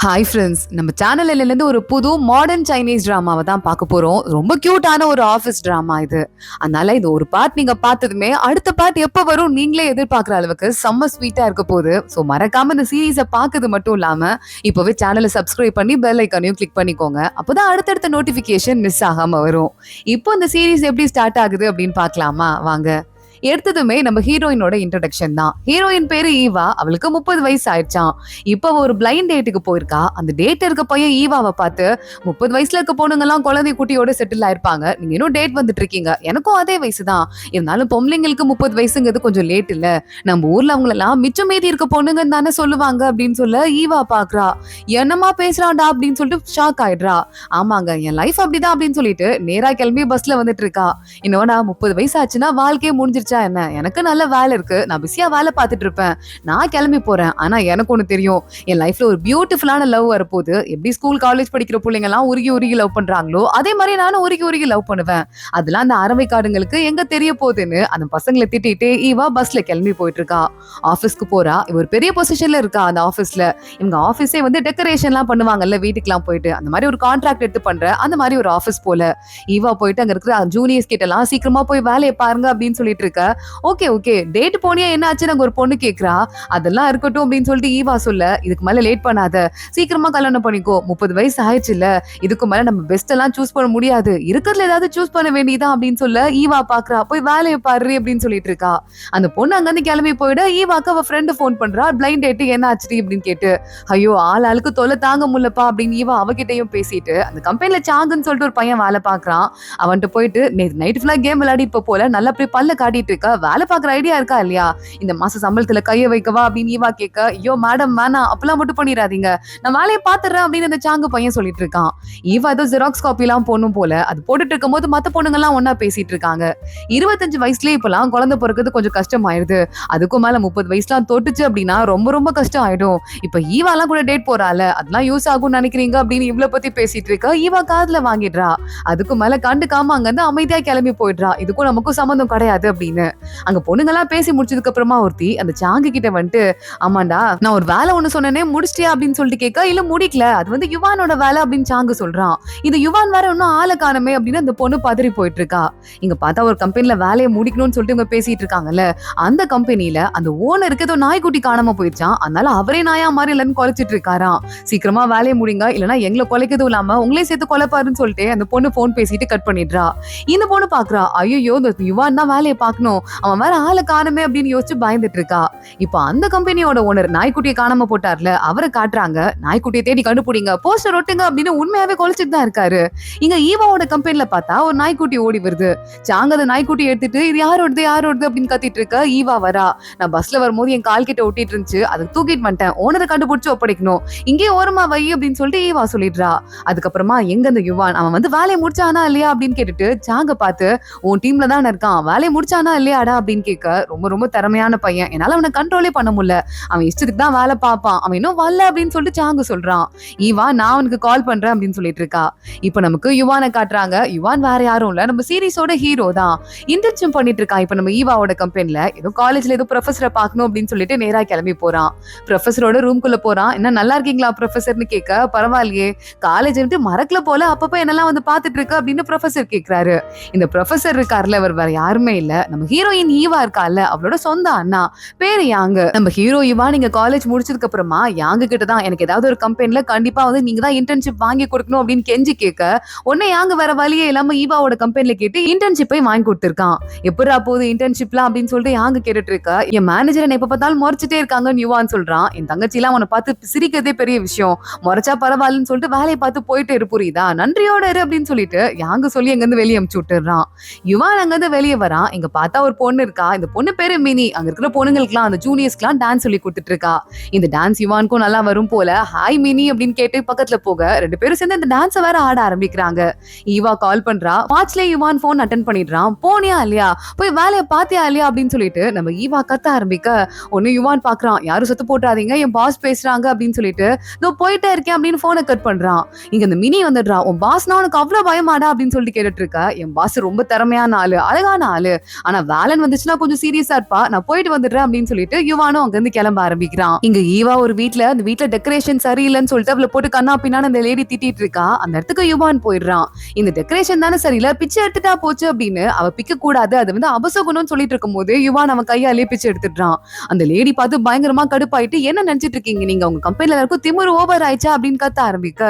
Hi friends, நம்ம சேனல்லேருந்து ஒரு புது மாடர்ன் சைனீஸ் ட்ராமாவை தான் பார்க்க போகிறோம். ரொம்ப க்யூட்டான ஒரு ஆஃபீஸ் ட்ராமா இது. அதனால இது ஒரு பார்ட் நீங்கள் பார்த்ததுமே அடுத்த பார்ட் எப்போ வரும் நீங்களே எதிர்பார்க்குற அளவுக்கு செம்ம ஸ்வீட்டாக இருக்க போகுது. ஸோ மறக்காம இந்த சீரீஸை பார்க்கறது மட்டும் இல்லாமல் இப்போவே சேனலை சப்ஸ்கிரைப் பண்ணி பெல் ஐக்கானையும் கிளிக் பண்ணிக்கோங்க. அப்போதான் அடுத்தடுத்த நோட்டிஃபிகேஷன் மிஸ் ஆகாமல் வரும். இப்போ இந்த சீரீஸ் எப்படி ஸ்டார்ட் ஆகுது அப்படின்னு பார்க்கலாமா? வாங்க. எடுத்ததுமே நம்ம ஹீரோயினோட இன்ட்ரடக்ஷன் தான். ஹீரோயின் பேரு ஈவா. அவளுக்கு 30 வயசு ஆயிடுச்சான். இப்போ ஒரு பிளைண்ட் டேட்டுக்கு போயிருக்கா. அந்த டேட் இருக்க பையன் ஈவாவை பார்த்து 30 வயசுல இருக்க பொண்ணுங்க எல்லாம் குழந்தை குட்டியோட செட்டில் ஆயிருப்பாங்க, நீங்க இன்னும் டேட் வந்துட்டு இருக்கீங்க, எனக்கும் அதே வயசுதான், இருந்தாலும் பொம்பளைங்களுக்கு 30 வயசுங்கிறது கொஞ்சம் லேட் இல்ல, நம்ம ஊர்ல அவங்க எல்லாம் மிச்சம் மீதி இருக்க பொண்ணுங்கன்னு தானே சொல்லுவாங்க அப்படின்னு சொல்ல ஈவா பாக்குறா. என்னமா பேசுறான்டா அப்படின்னு சொல்லிட்டு ஷாக் ஆயிடுறா. ஆமாங்க, என் லைஃப் அப்படிதான் அப்படின்னு சொல்லிட்டு நேரா கிளம்பி பஸ்ல வந்துட்டு இருக்கா. இன்னொன்னா 30 வயசு ஆச்சுன்னா வாழ்க்கையே முடிஞ்சிருச்சா என்ன? எனக்கு நல்ல வேலை இருக்கு, நான் பிஸியா வேலை பார்த்துட்டு இருப்பேன், நான் கிளம்பி போறேன். ஆனா எனக்கு ஒண்ணு தெரியும், என் லைஃப்ல ஒரு பியூட்டிஃபுல்லான லவ் வரப்போகுது. எப்படி ஸ்கூல் காலேஜ் படிக்கிற பிள்ளைங்க எல்லாம் உருகி உருகி லவ் பண்றாங்களோ அதே மாதிரி நானும் உருகி உருகி லவ் பண்ணுவேன். அதெல்லாம் அந்த அரவை காடுங்களுக்கு எங்க தெரிய போகுதுன்னு அந்த பசங்களை திட்டிட்டு ஈவா பஸ்ல கிளம்பி போயிட்டு இருக்கா. ஆபீஸ்க்கு போறா. இவர் பெரிய பொசிஷன்ல இருக்கா அந்த ஆபீஸ்ல. இவங்க ஆபீஸே வந்து டெக்கரேஷன் எல்லாம் பண்ணுவாங்கல்ல, வீட்டுக்கெல்லாம் போயிட்டு அந்த மாதிரி ஒரு கான்ட்ராக்ட் எடுத்து பண்ற அந்த மாதிரி ஒரு ஆபீஸ் போல. ஈவா போயிட்டு அங்க இருக்கிற ஜூனியர்ஸ் கிட்ட எல்லாம் சீக்கிரமா போய் வேலையை பாருங்க அப்படின்னு சொல்லிட்டு இருக்க. ஓகே ஓகே, டேட் போனியா என்ன ஆச்சு நாங்க ஒரு பொண்ணு கேக்குறா. அதெல்லாம் இருக்கட்டும் அப்படின்னு சொல்லிட்டு ஈவா சொல்ல, இதுக்கு மேல லேட் பண்ணாத, சீக்கிரமா கல்யாணம் பண்ணிக்கோ, 30 வயசு ஆயிடுச்சு இல்ல, இதுக்கு மேல நம்ம பெஸ்ட் எல்லாம் சூஸ் பண்ண முடியாது, இருக்கிறதுல ஏதாவது சூஸ் பண்ண வேண்டியதான் அப்படின்னு சொல்ல ஈவா பாக்குறா. போய் வேலையை பாரு அப்படின்னு சொல்லிட்டு இருக்கா. அந்த பொண்ணு அங்க இருந்து கிளம்பி போயிட ஈவாக்கு அவ ஃப்ரெண்டு போன் பண்றா. பிளைண்ட் டேட் என்ன ஆச்சு அப்படின்னு கேட்டு, ஐயோ ஆள் ஆளுக்கு தொலை தாங்க முடியலப்பா அப்படின்னு ஈவா அவகிட்டையும் பேசிட்டு அந்த கம்பெனில சாங்குன்னு சொல்லிட்டு ஒரு பையன் வேலை பாக்குறான். அவன்கிட்ட போயிட்டு நைட் ஃபுல்லா கேம் விளையாடி இப்ப போல நல்லா போய் பல்ல காட்டிட்டு இருக்கா, வேலை பாக்குற ஐடியா இருக்கா இல்லையா, இந்த மாச சம்பளத்துல கைய வைக்கவா அப்படின்னு ஈவா கேட்க, ஐயோ மேடம் வேணாம், அப்பெல்லாம் மட்டும் பண்ணிடாதீங்க, நான் வேலையை பாத்துறேன் அப்படின்னு அந்த சாங்கு பையன் சொல்லிட்டு இருக்கான். ஈவா ஏதோ ஜெராக்ஸ் காப்பி எல்லாம் போடணும் போல. அது போட்டுட்டு இருக்கும் போது மத்த பொண்ணுங்க எல்லாம் ஒன்னா பேசிட்டு இருக்காங்க. 25 வயசுலயே இப்பெல்லாம் குழந்தை பிறகுது கொஞ்சம் கஷ்டம் ஆயிடுது, அதுக்கும் மேல 30 வயசுலாம் தொட்டுச்சு அப்படின்னா ரொம்ப ரொம்ப கஷ்டம் ஆயிடும். இப்ப ஈவாலாம் கூட டேட் போறால, அதெல்லாம் யூஸ் ஆகும்னு நினைக்கிறீங்க அப்படின்னு இவ்வளவு பத்தி பேசிட்டு இருக்கா. ஈவா காதுல வாங்கிடுறா. அதுக்கு மேல கண்டுக்காம அங்க இருந்து அமைதியா கிளம்பி போயிடுறா. இதுக்கும் நமக்கும் சம்பந்தம் கிடையாது அப்படின்னு. அங்க பொண்ணுங்கெல்லாம் பேசி முடிச்சதுக்கு அப்புறமா ஒருத்தி அந்த சாங்கு கிட்ட வந்துட்டு, ஆமாண்டா நான் ஒரு வேலை ஒண்ணு சொன்னேனே முடிச்சிட்டியா அப்படின்னு சொல்லிட்டு கேட்க, இல்ல முடிக்கல, அது வந்து யுவானோட வேலை அப்படின்னு சாங்கு சொல்றான். இது யுவான் வேற இன்னும் ஆளை காணமே அப்படின்னு அந்த பொண்ணு பதறி போயிட்டு இருக்கா. இங்க பார்த்தா ஒரு கம்பெனில வேலையை முடிக்கணும்னு சொல்லிட்டு இவங்க பேசிட்டு இருக்காங்கல்ல, அந்த கம்பெனில அந்த ஓனருக்கு ஏதோ நாய்க்குட்டி காணாம போயிடுச்சான். அதனால அவரே நாயா மாதிரி இல்லைன்னு குலைச்சிட்டு இருக்காராம். சீக்கிரமா வேலையை முடிங்க, இல்லைன்னா எங்களை குலைக்கிறது இல்லாம உங்களே சேர்த்து கொலைப்பாருன்னு சொல்லிட்டு அந்த பொண்ணு போன் பேசிட்டு கட் பண்ணிடுறா. இந்த பொண்ணு பாக்குறா, ஐயோ இந்த யுவான் தான் வேலையை பார்க்கணும், அவன் வேற ஆளை காணுமே அப்படின்னு யோசிச்சு பயந்துட்டு இருக்கா. இப்போ அந்த கம்பெனியோட ஓனர் நாய்க்குட்டியை காணாம போட்டார்ல, அவரை காட்டுறாங்க. நாய்க்குட்டியை தேடி கண்டுபிடிங்க, போஸ்டர் ஒட்டுங்க அப்படின்னு உண்மையாவே கொலைச்சிட்டு தான் இருக்காரு. இங்க ஈவாவோட கம்பெனில பார்த்தா ஒரு நாய்க்குட்டி ஓடி வருது. சாங்க அந்த நாய்க்குட்டி எடுத்துட்டு இது யாரோடது யாரோடது அப்படின்னு கத்திட்டு இருக்க. ஈவா வரா. நான் பஸ்ல வரும்போது என் கால் கிட்ட ஒட்டிட்டு இருந்துச்சு, அதை தூக்கிட்டு வந்துட்டேன், ஓனரை கண்டுபிடிச்சு ஒப்படைக்கணும், இங்கே ஓரமா வை அப்படின்னு சொல்லிட்டு ஈவா சொல்லிடுறா. அதுக்கப்புறமா எங்க அந்த யுவான், அவன் வந்து வேலையை முடிச்சானா இல்லையா அப்படின்னு கேட்டுட்டு சாங்க பார்த்து, உன் டீம்ல தான் இருக்கான், வேலையை முடிச்சானா இல்லையாடா அப்படின்னு கேட்க, ரொம்ப ரொம்ப திறமையான பையன், என்னால அவனை கண்ட்ரோலே பண்ண முடியல, அவன் இஷ்டத்துக்கு தான் வேலை பார்ப்பான், அவன் இன்னும் வரல அப்படின்னு சொல்லிட்டு சாங்கு சொல்றான். ஈவா நான் அவனுக்கு கால் பண்றேன் அப்படின்னு சொல்லிட்டு இருக்கா. இப்ப நமக்கு யுவானை காட்டுறாங்க. யுவான் வேற யாரும் இல்ல, நம்ம சீரிஸோட ஹீரோ தான். இன்டர்ன்ஷிப் பண்ணிட்டு இருக்கான் இப்ப நம்ம ஈவாவோட கம்பெனில. ஏதோ காலேஜ்ல ஏதோ ப்ரொஃபஸரை பார்க்கணும் அப்படின்னு சொல்லிட்டு நேரா கிளம்பி போறான். ப்ரொஃபஸரோட ரூம்குள்ள போறான். என்ன நல்லா இருக்கீங்களா ப்ரொஃபஸர்னு கேட்க, பரவாயில்லையே, காலேஜ் விட்டு மறக்கல போல, அப்பப்ப என்னெல்லாம் வந்து பாத்துட்டு இருக்கு அப்படின்னு ப்ரொஃபஸர் கேட்கிறாரு. இந்த ப்ரொஃபஸர் இருக்காருல, அவர் வேற யாருமே இல்ல, நம்ம ஹீரோயின் ஈவா இருக்கால, அவளோட சொந்த அண்ணா, பேரு யாங்கு. நம்ம ஹீரோ ஈவா நீங்க காலேஜ் முடிச்சதுக்கு அப்புறமா யாங்கு கிட்ட தான் எனக்கு ஏதாவது ஒரு கம்பெனில கண்டிப்பா வந்து நீங்க தான் இன்டர்ன்ஷிப் வாங்கி கொடுக்கணும் அப்படின்னு கெஞ்சி கேட்க, உடனே யாங்கு வேற வழியே இல்லாம ஈவாவோட கம்பெனில கேட்டு இன்டர்ன்ஷிப்பை வாங்கி கொடுத்திருக்கான். எப்படா போகுது இன்டர்ன்ஷிப்லாம் அப்படின்னு சொல்லிட்டு யாங்கு கேட்டுட்டு இருக்க. என் மேனேஜர் எப்ப பார்த்தாலும் முறைச்சிட்டே இருக்காங்கன்னு யுவான் சொல்றான். என் தங்கச்சி எல்லாம் உன்னை பார்த்து சிரிக்கிறதே பெரிய விஷயம், முறைச்சா பரவாயில்லன்னு சொல்லிட்டு வேலையை பார்த்து போயிட்டு இரு, புரியுதா, நன்றியோட இரு அப்படின்னு சொல்லிட்டு யாங்கு சொல்லி அங்க இருந்து வெளியே அனுப்பிச்சு விட்டுறான். யுவான் அங்க இருந்து வெளியே வரான். இங்க பார்த்தா ஒரு பொண்ணு இருக்கா. இந்த பொண்ணு பேரு மினி. அங்க இருக்கிற பொண்ணுங்களுக்குலாம் அந்த ஜூனியர்ஸ்க்குலாம் டான்ஸ் சொல்லி கொடுத்துட்டு இருக்கா. இந்த டான்ஸ் யுவானுக்கும் நல்லா வரும் போல. ஹாய் மினி அப்படின்னு கேட்டு பக்கத்துல போக ரெண்டு பேரும் சேர்ந்து இந்த டான்ஸை வேற ஆட ஆரம்பிக்கிறாங்க. ஈவா கால் பண்றா. வாட்ச்ல யுவான் போன் அட்டென்ட் பண்ணிடுறான். போனியா இல்லையா, போய் வேலையை பாத்தியா இல்லையா அப்படின்னு சொல்லிட்டு நம்ம ஈவா கத்த ஆரம்பிக்க, ஒன்னு யுவான் பாக்குறான், யாரும் சத்து போட்டாதீங்க, என் பாஸ் பேசுறாங்க அப்படின்னு சொல்லிட்டு இதோ போயிட்டே இருக்கேன் அப்படின்னு போனை கட் பண்றான். இங்க இந்த மினி வந்துடுறா. உன் பாஸ்னா உனக்கு அவ்வளவு பயமாடா அப்படின்னு சொல்லிட்டு கேட்டுட்டு இருக்க. என் பாஸ் ரொம்ப திறமையான ஆளு, அழகான ஆளு, ஆனா வேலன் வந்துச்சுன்னா கொஞ்சம் சீரியஸா இருப்பா, நான் போயிட்டு வந்துடுறேன் அப்படின்னு சொல்லிட்டு யுவானும் அங்க இருந்து கிளம்ப ஆரம்பிக்கிறான். இங்க ஈவா ஒரு அந்த வீட்ல டெக்கரேஷன் சரியில்லைன்னு சொல்லிட்டு அவளை போட்டு கண்ணா பின்னான்னு அந்த லேடி திட்டிட்டு இருக்கா. அந்த இடத்துக்கு யுவான் போயிடுறான். இந்த டெக்கரேஷன் தானே சரியில்லை, பிச்சை எடுத்துட்டா போச்சு அப்படின்னு அவ பிக்க கூடாது, அது வந்து அபசகுணம்னு சொல்லிட்டு இருக்கும் போது யுவான் அவன் கையாலே பிச்சை எடுத்துடுறான். அந்த லேடி பார்த்து பயங்கரமா கடுப்பாயிட்டு, என்ன நினைச்சிட்டு இருக்கீங்க நீங்க, உங்க கம்பெனில எல்லாருக்கும் திமிரு ஓவர் ஆயிடுச்சா அப்படின்னு கத்த ஆரம்பிக்க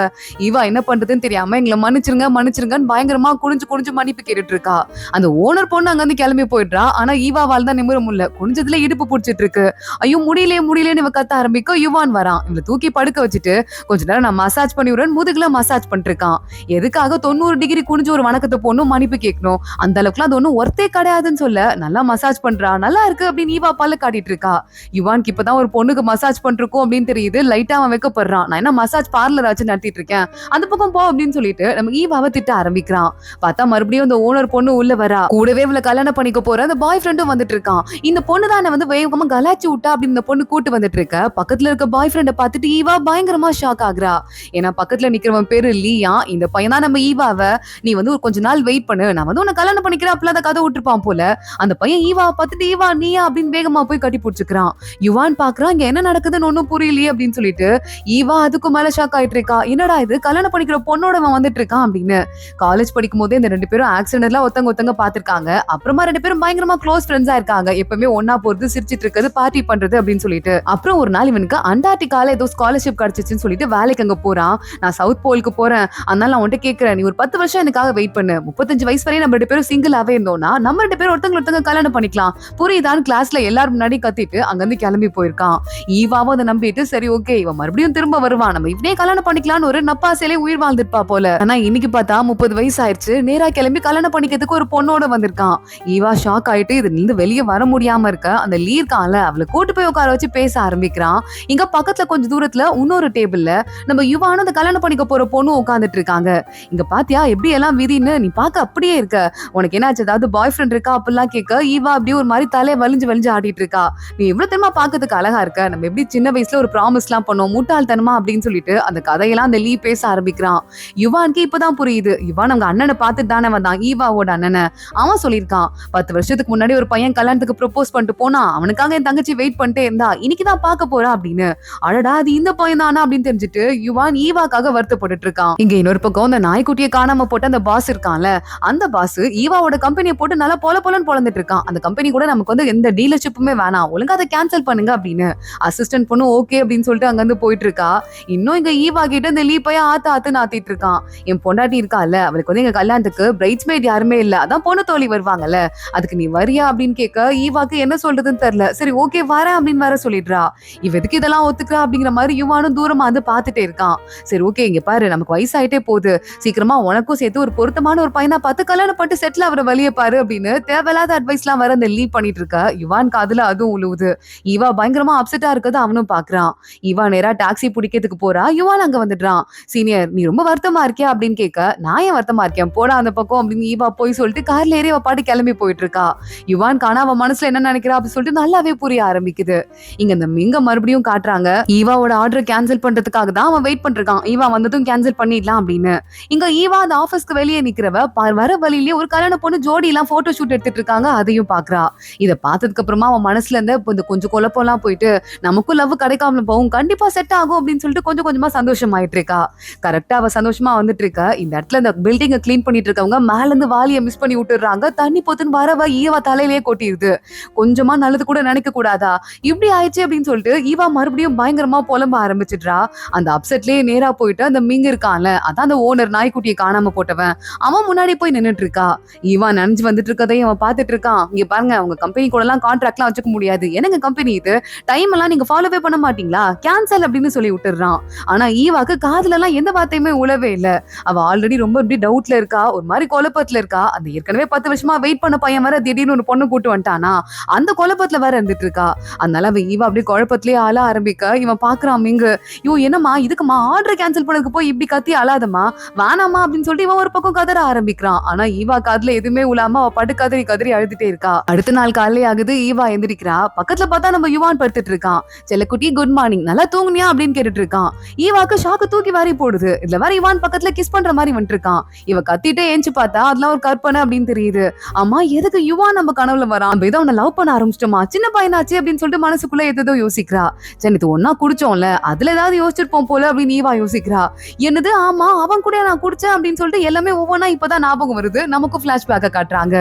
ஈவா என்ன பண்றதுன்னு தெரியாம எங்களை மன்னிச்சிருங்க மன்னிச்சிருங்கன்னு பயங்கரமா குனிஞ்சு குனிஞ்சு மன்னிப்பு கேட்டுட்டு இருக்கா. அந்த ஓனர் பொண்ணு அங்க இருந்து கிளம்பி போயிடுறா. ஆனா ஈவாவால் தான் நிமிர முடியல, குனிஞ்சதுல இடுப்பு புடிச்சிட்டு இருக்கு. ஐயோ முடியலன்னு இவ கத்த ஆரம்பிக்க யுவான் வரான். இவளை தூக்கி படுக்க வச்சுட்டு கொஞ்ச நேரம் நான் மசாஜ் பண்ணி விடுறேன் முதுகுல மசாஜ் பண்ணிட்டு இருக்கான். எதுக்காக 90 டிகிரி குனிஞ்சு ஒரு வணக்கத்தை போடணும், மன்னிப்பு கேட்கணும், அந்த அளவுக்குலாம் அது ஒன்னும் ஒர்த்தே கிடையாதுன்னு சொல்ல நல்லா மசாஜ் பண்றா, நல்லா இருக்கு அப்படின்னு ஈவா பல்ல காட்டிட்டு இருக்கா. யுவானுக்கு இப்பதான் ஒரு பொண்ணுக்கு மசாஜ் பண்றோம் அப்படின்னு தெரியுது. லைட்டா அவன் வைக்கப்படுறான். நான் என்ன மசாஜ் பார்லர் ஆச்சு நடத்திட்டு இருக்கேன், அந்த பக்கம் போ அப்படின்னு சொல்லிட்டு நம்ம ஈவாவை திட்ட ஆரம்பிக்கிறான். பார்த்தா மறுபடியும் இந்த ஓனர் பொண்ணு உள்ள வரா. கூடவே இவளை கல்யாணம் பண்ணிக்க போற அந்த பாய் ஃப்ரெண்டும் வந்துட்டு இருக்கான். இந்த பொண்ணு தான் வந்து வேகமா கலாச்சி விட்டா அப்படின்னு இந்த பொண்ணு கூட்டு வந்துட்டு இருக்க. பக்கத்துல இருக்க பாய் ஃப்ரெண்ட பார்த்துட்டு ஈவா பயங்கரமா ஷாக் ஆகுறா. ஏன்னா பக்கத்துல நிக்கிறவன் பேரு லீயா. இந்த பையன் தான் நம்ம ஈவாவை, நீ வந்து ஒரு கொஞ்ச நாள் வெயிட் பண்ணு, நான் வந்து உன்னை கல்யாணம் பண்ணிக்கிறேன் அப்படிலாம் கதை விட்டுருப்பான் போல. அந்த பையன் ஈவா பார்த்துட்டு ஈவா நீயா அப்படின்னு வேகமா போய் கட்டி பிடிச்சுக்கிறான். யுவான் பாக்குறான், இங்க என்ன நடக்குதுன்னு ஒன்னும் புரியலையே அப்படின்னு சொல்லிட்டு ஈவா அதுக்கு மேல ஷாக் ஆயிட்டு இருக்கா. என்னடா இது, கல்யாணம் பண்ணிக்கிற பொண்ணோட வந்துட்டு இருக்கான் அப்படின்னு. காலேஜ் படிக்கும் போதே இந்த 2 பேரும் ஆக்சிடென்ட்ல ஒருத்தங்க பாத்துருக்காங்க. அப்புறமா 2 பேரும் பயங்கரமா க்ளோஸ் ஃப்ரெண்ட்ஸா இருக்காங்க. எப்பவுமே ஒன்னா போறது, சிரிச்சிட்டு இருக்கிறது, பார்ட்டி பண்றது அப்படின்னு சொல்லிட்டு. அப்புறம் ஒரு நாள் இவனுக்கு அண்டார்டிகால ஏதோ ஸ்காலர்ஷிப் கிடைச்சிச்சுன்னு சொல்லிட்டு வேலைக்கு அங்க போறான். நான் சவுத் போலுக்கு போறேன், அதனால நான் உன்கிட்ட கேட்கிறேன், நீ ஒரு 10 வருஷம் எனக்காக வெயிட் பண்ணு, 35 வயசு வரையும் நம்ம 2 பேரும் சிங்கிளாவே இருந்தோம்னா நம்ம 2 பேரும் ஒருத்தங்க கல்யாணம் பண்ணிக்கலாம், புரியுதான்னு கிளாஸ்ல எல்லாரும் முன்னாடி கத்திட்டு அங்க இருந்து கிளம்பி போயிருக்கான். ஈவாவும் அதை நம்பிட்டு சரி ஓகே இவன் மறுபடியும் திரும்ப வருவான், நம்ம இவனே கல்யாணம் பண்ணிக்கலாம்னு ஒரு நப்பாசையிலே உயிர் வாழ்ந்துருப்பா போல. ஆனா இன்னைக்கு பார்த்தா 30 வயசு ஆயிடுச்சு, நேரா கிளம்பி கல்யாணம் பண்ணிக்கிறதுக்கு ஒரு பொண்ணோட வந்திருக்கான். ஈவா ஷாக் ஆயிட்டு இதுல இருந்து வெளியே வர முடியாம இருக்க அந்த லீ இருக்கான்ல அவளை கூட்டு போய் உட்கார வச்சு பேச ஆரம்பிக்கிறான். இங்க பக்கத்துல கொஞ்சம் தூரத்துல இன்னொரு டேபிள்ல நம்ம யுவானும் அந்த கல்யாணம் பண்ணிக்க போற பொண்ணும் உட்காந்துட்டு இருக்காங்க. இங்க பாத்தியா எப்படி எல்லாம் விதின்னு, நீ பாக்க அப்படியே இருக்க, உனக்கு என்னாச்சு ஏதாவது பாய் ஃப்ரெண்ட் இருக்கா அப்படிலாம் கேட்க ஈவா அப்படியே ஒரு மாதிரி தலையை வலிஞ்சு ஆடிட்டு இருக்கா. நீ எவ்வளவு தெரியுமா பாக்கிறதுக்கு அழகா இருக்க, நம்ம எப்படி சின்ன வயசுல ஒரு ப்ராமிஸ் எல்லாம் பண்ணோம் முட்டாள்தனமா அப்படின்னு சொல்லிட்டு அந்த கதையெல்லாம் அந்த லீ பேச ஆரம்பிக்கிறான். யுவானுக்கு இப்பதான் புரியுது, யுவான் அவங்க அண்ணனை பார்த்துட்டு தானே வந்தான், ஈவாவோட அண்ணனை. அவன் சொல்லியிருக்கான் 10 வருஷத்துக்கு முன்னாடி ஒரு பையன் கல்யாணத்துக்கு ப்ரொபோஸ் பண்ணிட்டு போனா, அவனுக்காக என் தங்கச்சி வெயிட் பண்ணிட்டே இருந்தா, இன்னைக்குதான் பார்க்க போறா அப்படின்னு. அடடா அது இந்த பையன் தானா அப்படின்னு தெரிஞ்சுட்டு யுவான் ஈவாக்காக வருத்தப்பட்டு இருக்கான். இங்க இன்னொரு பக்கம் அந்த நாய்க்குட்டியை காணாம போட்டு அந்த பாஸ் இருக்கான்ல, அந்த பாஸ் ஈவாவோட கம்பெனியை போட்டு நல்லா பொலன்னு பொழந்துட்டு இருக்கான். அந்த கம்பெனி கூட நமக்கு வந்து எந்த டீலர்ஷிப்புமே வேணாம், ஒழுங்கா அதை கேன்சல் பண்ணுங்க அப்படின்னு. அசிஸ்டன்ட் பொண்ணு ஓகே அப்படின்னு சொல்லிட்டு அங்க இருந்து போயிட்டு இருக்கா. இன்னும் இங்க ஈவா கிட்ட இந்த லீ பையன் ஆத்துன்னு ஆத்திட்டு இருக்கான். என் பொண்டாட்டி இருக்கால, அவளுக்கு வந்து எங்க கல்யாணத்துக்கு பிரைட்ஸ்மேட் யாருமே இல்ல, அதான் பொண்ணு தோழி வருவாங்கல்ல, அதுக்கு நீ வரியா அப்படின்னு கேட்க ஈவாக்கு என்ன சொல்றதுன்னு தெரியல. சரி ஓகே வரேன் அப்படின்னு வர சொல்லிடுறா. இவ எதுக்கு இதெல்லாம் ஒத்துக்கிறா அப்படிங்கிற மாதிரி யுவானும் தூரமா வந்து பாத்துட்டே இருக்கான். சரி ஓகே இங்க பாரு, நமக்கு வயசாயிட்டே போகுது, சீக்கிரமா உனக்கும் சேர்த்து ஒரு பொருத்தமான ஒரு பையனா பார்த்து கல்யாணம் பட்டு செட்டில் அவரை வழிய பாரு அப்படின்னு தேவையில்லாத அட்வைஸ் எல்லாம் வர அந்த லீவ் பண்ணிட்டு இருக்க. யுவான் காதுல அதுவும் உழுவுது. ஈவா பயங்கரமா அப்செட்டா இருக்கது அவனும் பாக்குறான். ஈவா நேரா டாக்ஸி பிடிக்கிறதுக்கு போறா. யுவான் அங்க வந்துடுறான். சீனியர் நீ ரொம்ப வருத்தமா இருக்கியா அப்படின்னு கேட்க, நான் ஏன் வருத்தமா இருக்கேன், போடா அந்த பக்கம் அப்படின்னு ஈவா போய் சொல்லிட்டு கார்ல ஏறி அவ பாட்டு கிளம்பி போயிட்டு இருக்கா. யுவான் காணா அவன் மனசுல என்ன நினைக்கிறா அப்படின்னு சொல்லிட்டு நல்லாவே புரிய ஆரம்பிக்குது. இங்க மறுபடியும் காட்டுறாங்க ஈவாவோட ஆர்டர் கேன்சல் பண்றதுக்காக தான் அவன் வெயிட் பண்ணிருக்கான், ஈவா வந்ததும் கேன்சல் பண்ணிடலாம் அப்படின்னு. இங்க ஈவா அந்த ஆபீஸ்க்கு வெளியே நிக்கிறவ வர வழியிலேயே ஒரு கல்யாண பொண்ணு ஜோடி எல்லாம் போட்டோ ஷூட் எடுத்துட்டு இருக்காங்க, அதையும் பாக்குறா. இதை பார்த்ததுக்கு அப்புறமா அவன் மனசுல இருந்து இந்த கொஞ்சம் குழப்பம் எல்லாம் போயிட்டு நமக்கும் லவ் கிடைக்காம போகும், கண்டிப்பா செட் ஆகும் அப்படின்னு சொல்லிட்டு கொஞ்சம் கொஞ்சமா சந்தோஷமாயிட்டு இருக்கா. கரெக்டா அவ சந்தோஷமா வந்துட்டு இருக்க. இந்த இடத்துல இந்த பில்டிங்கை கிளீன் பண்ணிட்டு இருக்கவங்க மேல இருந்து வாலியை மிஸ் பண்ணி விட்டுறாங்க. தண்ணி போத்துன்னு வரவ ஈவா தலையிலேயே கொட்டிடுது. கொஞ்சமா நல்லது கூட நினைக்க கூடாதா, இப்படி ஆயிடுச்சு அப்படின்னு சொல்லிட்டு ஈவா மறுபடியும் பயங்கரமா புலம்ப ஆரம்பிச்சிடுறா. அந்த அப்செட்லயே நேரா போயிட்டு அந்த மிங்க இருக்கான்ல, அதான் அந்த ஓனர் நாய்க்குட்டியை காணாம போட்டவன், அவன் முன்னாடி போய் நின்னுட்டு இருக்கா. ஈவா நனைஞ்சு வந்துட்டு இருக்கதையும் அவன் பாத்துட்டு இருக்கான். இங்க பாருங்க, உங்க கம்பெனி கூட எல்லாம் கான்ட்ராக்ட் எல்லாம் வச்சுக்க முடியாது, எனக்கு கம்பெனி இது, டைம் எல்லாம் நீங்க ஃபாலோவே பண்ண மாட்டீங்களா, கேன்சல் அப்படின்னு சொல்லி விட்டுறான். ஆனா ஈவாக்கு காதுல எல்லாம் எந்த வார்த்தையுமே உழவே இல்ல. அவ ஆல்ரெடி ரொம்ப இப்படி டவுட்ல இருக்கா, ஒரு மாதிரி குழப்பத்துல இருக்கா. அந்த ஏற்கனவே 10 வருஷமா வெயிட் பண்ண பையன் வர திடீர்னு ஒரு பொண்ணு கூட்டு வந்துட்டானா, அந்த குழப்பத்துல வேற இருந்துட்டு இருக்கா. அதனால அவ ஈவா அப்படியே குழப்பத்திலேயே ஆள ஆரம்பிக்க இவன் பாக்குறான் மிங்கு. ஐயோ என்னமா இதுக்குமா ஆர்டர் கேன்சல் பண்ணதுக்கு போய் இப்படி கத்தி அழாதமா, வேணாமா அப்படின்னு சொல்லிட்டு இவன் ஒரு பக்கம் கதற ஆரம்பிக்கிறான். ஆனா ஈவா காதுல எதுவுமே உலாம அவ பாட்டு கதறி அழுதுட்டே இருக்கா. அடுத்த நாள் காலையிலே ஆகுது. ஈவா எந்திரிக்கிறா. பக்கத்துல பார்த்தா நம்ம யுவான் படுத்துட்டு இருக்கான். செல்லக்குட்டி குட் மார்னிங், நல்லா தூங்குனியா அப்படின்னு கேட்டுட்டு இருக்கான். ஈவாக்கு ஷாக்கு தூக்கி வாரி போடுது. இதுல வேற யுவான் பக்கத்துல கிஸ் பண்ற மாதிரி வந்துட்டு இருக்கான். இவ கத்திட்டே ஏஞ்சி பார்த்தா அதெல்லாம் ஒரு கற்பனை அப்படின்னு தெரியுது. அம்மா எதுக்கு அடுத்து யுவான் நம்ம கனவுல வரான். நம்ம ஏதோ அவனை லவ் பண்ண ஆரம்பிச்சிட்டோமா, சின்ன பையனாச்சு அப்படின்னு சொல்லிட்டு மனசுக்குள்ள ஏதோ யோசிக்கிறா. சரி இது ஒன்னா குடிச்சோம்ல, அதுல ஏதாவது யோசிச்சிருப்போம் போல அப்படின்னு ஈவா யோசிக்கிறா. என்னது ஆமா அவன் கூட நான் குடிச்சேன் அப்படின்னு சொல்லிட்டு எல்லாமே ஒவ்வொன்னா இப்பதான் ஞாபகம் வருது. நமக்கு பிளாஷ்பேக்க காட்டுறாங்க.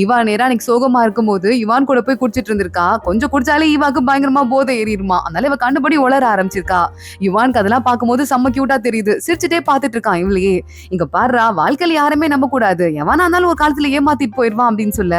ஈவா நேரா அன்னைக்கு சோகமா இருக்கும்போது யுவான் கூட போய் குடிச்சிட்டு இருந்திருக்கா. கொஞ்சம் குடிச்சாலே ஈவாக்கு பயங்கரமா போதை ஏறிடுமா. அதனால இவ கண்டுபடி உளர ஆரம்பிச்சிருக்கா. யுவானுக்கு அதெல்லாம் பார்க்கும்போது செம்ம கியூட்டா தெரியுது. சிரிச்சுட்டே பாத்துட்டு இருக்கான் இவளையே. இங்க பாருடா, வாழ்க்கையில யாருமே நம்ப கூடாது, எவனா இருந்தாலும் ஒரு காலத்துல ஏமாத்திட்டு போயிடுவான் அப்படின்னு சொல்ல,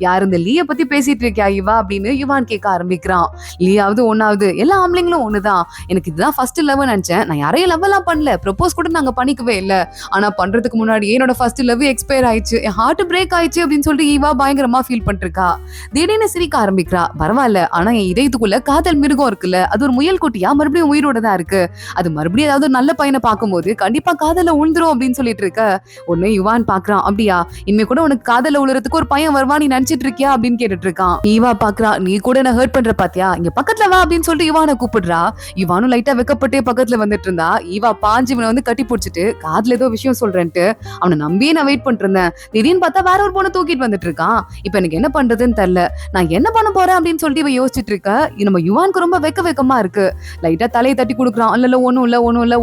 யார் இந்த லீய பத்தி பேசிட்டு இருக்கியா இவா அப்படின்னு யுவான் கேட்க ஆரம்பிக்கிறான். லீயாவது ஒன்னாவது எல்லா ஆம்பளைங்களும் ஒண்ணுதான். எனக்கு இதுதான் ஃபர்ஸ்ட் லவ் நினைச்சேன். நான் யாரையும் லவ் எல்லாம் பண்ணல, ப்ரொபோஸ் கூட நாங்க பண்ணிக்கவே இல்ல. ஆனா பண்றதுக்கு முன்னாடி என்னோட ஃபர்ஸ்ட் லவ் எக்ஸ்பயர் ஆயிடுச்சு, என் ஹார்ட் பிரேக் ஆயிடுச்சு அப்படின்னு சொல்லிட்டு ஈவா பயங்கரமா ஃபீல் பண்ணிட்டு இருக்கா. திடீர்னு சிரிக்க ஆரம்பிக்கிறா. பரவாயில்ல, ஆனா என் இதயத்துக்குள்ள காதல் மிருகம் இருக்குல்ல, அது ஒரு முயல் குட்டியா மறுபடியும் உயிரோட தான் இருக்கு. அது மறுபடியும் ஏதாவது நல்ல பையனை பார்க்கும்போது கண்டிப்பா காதல உழுந்துரும் அப்படின்னு சொல்லிட்டு இருக்க. உடனே யுவான் பாக்குறான். அப்படியா, இனிமே கூட உனக்கு காதல உழுறதுக்கு ஒரு பையன் வருவா நீ நினைச்சிட்டு இருக்கியா அப்படின்னு கேட்டுட்டு இருக்கான். ஈவா பாக்குறா. நீ கூட என்ன ஹர்ட் பண்ற பாத்தியா, இங்க பக்கத்துல வா அப்படின்னு சொல்லிட்டு யுவானை கூப்பிடுறா. யுவானும் லைட்டா வெக்கப்பட்டே பக்கத்துல வந்துட்டு இருந்தா. ஈவா பாஞ்சு இவனை வந்து கட்டி பிடிச்சிட்டு காதுல ஏதோ விஷயம் சொல்றேன்ட்டு அவனை நம்பியே நான் வெயிட் பண்ணிட்டு இருந்தேன். திடீர்னு பார்த்தா வேற ஒரு பொண்ணை தூக்கிட்டு வந்துட்டு இருக்கான். இப்ப எனக்கு என்ன பண்றதுன்னு தெரியல, நான் என்ன பண்ண போறேன் அப்படின்னு சொல்லிட்டு இவ யோசிச்சுட்டு இருக்க. நம்ம யுவானுக்கு ரொம்ப வெக்கமா இருக்கு. லைட்டா தலையை தட்டி கொடுக்குறான். இல்ல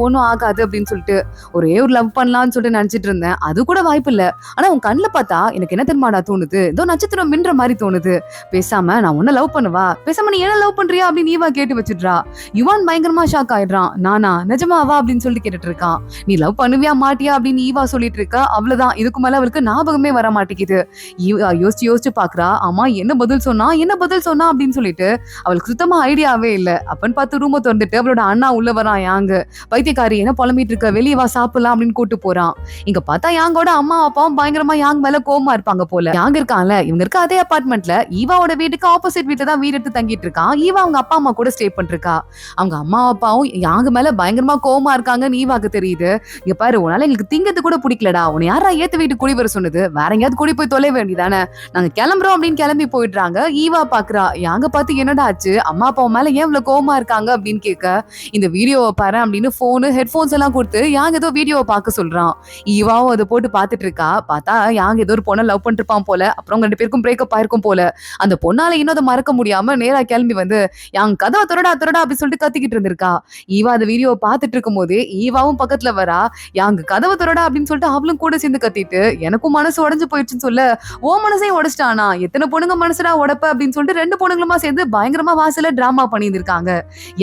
ஒண்ணும் ஆகாது அப்படின்னு சொல்லிட்டு ஒரே ஒரு லவ் பண்ணலாம்னு சொல்லிட்டு நினைச்சிட்டு இருந்தேன், அது கூட வாய்ப்பு இல்ல. ஆனா உன் கண்ணுல பார்த்தா எனக்கு என்ன தெரியுமாடா தோணுது, ஏதோ நட்சத்திரம் மின்ற மாதிரி தோணுது. பேசாம நான் உன்ன லவ் பண்ணுவா, பேசாம நீ என்ன லவ் பண்றியா அப்படின்னு ஈவா கேட்டு வச்சிடுறா. யுவான் பயங்கரமா ஷாக் ஆயிடுறான். நானா நிஜமாவா அப்படின்னு சொல்லிட்டு கேட்டுட்டு இருக்கான். நீ லவ் பண்ணுவியா மாட்டியா அப்படின்னு ஈவா சொல்லிட்டு இருக்கா. அவ்வளவுதான், இதுக்கு மேல அவளுக்கு ஞாபகமே வர மாட்டேங்குது. யோசிச்சு பாக்குறா. ஆமா என்ன பதில் சொன்னா அப்படின்னு சொல்லிட்டு அவளுக்கு சுத்தமா ஐடியாவே இல்ல. அப்பன்னு பார்த்து ரூமை திறந்துட்டு அவளோட அண்ணா உள்ள வரான். யாங்கு பைத்தியக்காரி என்ன புலம்பிட்டு இருக்க, வெளியே வா சாப்பிடலாம் அப்படின்னு கூட்டு போறான். இங்க பார்த்தா யாங்கோட அம்மா அப்பாவும் பயங்கரமா யாங் மேல கோவமா இருப்பாங்க போல. யாங் இருக்கான்ல, இவங்க இருக்க அதே அபார்ட்மெண்ட்ல ஈவாவோட வீட்டுக்கு ஆப்போசிட் வீட்டுல தான் வீடு எடுத்து தங்கிட்டு இருக்கான். ஈவா அவங்க அப்பா அம்மா கூட ஸ்டே பண்ணிருக்கா. அவங்க அம்மா அப்பாவும் யாங் மேல பயங்கரமா கோவமா இருக்காங்கன்னு ஈவாக்கு தெரியுது. இங்க பாரு, உன்னால எங்களுக்கு திங்கிறது கூட பிடிக்கலடா, உன்னை யாரா ஏத்த வீட்டுக்கு குடி வர சொன்னது, வேற எங்கேயாவது குடி போய் தொலை வேண்டியதானே, நாங்க கிளம்புறோம் அப்படின்னு கிளம்பி போயிடுறாங்க. ஈவா பாக்குறா. யாங்க பார்த்து என்னடா ஆச்சு, அம்மா அப்பா மேல ஏன் இவ்வளவு கோவமா இருக்காங்க அப்படின்னு கேட்க, இந்த வீடியோவை பாரு அப்படின்னு போனு ஹெட்போன்ஸ் எல்லாம் கொடுத்து யாங்க ஏதோ வீடியோவை பார்க்க சொல்றான். ஈவாவும் அதை போட்டு பாத்துட்டு இருக்கா. பார்த்தா யாங்க ஏதோ ஒரு பொண்ணை லவ் பண்ணிட்டு இருப்பான் போல. அப்புறம் 2 பேருக்கும் பிரேக்கப் ஆயிருக்கும் போல. அந்த பொண்ணால இன்னும் அதை மறக்க முடியாம நேரா கிளம்பி வந்து யாங் கதவை துறடா அப்படின்னு சொல்லிட்டு கத்திக்கிட்டு இருந்திருக்கா. ஈவா அந்த வீடியோவை பார்த்துட்டு இருக்கும் போதே ஈவாவும் பக்கத்துல வரா. யாங்க கதவை துறடா அப்படின்னு சொல்லிட்டு அவளும் கூட சேர்ந்து கத்திட்டு, எனக்கும் மனசு உடஞ்சு போயிடுச்சுன்னு சொல்ல, ஓ மனசையும் உடைச்சிட்டானா, எத்தனை பொண்ணுங்க மனசுடா உடப்ப அப்படின்னு சொல்லிட்டு 2 பொண்ணுங்களுமா சேர்ந்து பயங்கரமா வாசல டிராமா பண்ணியிருக்காங்க.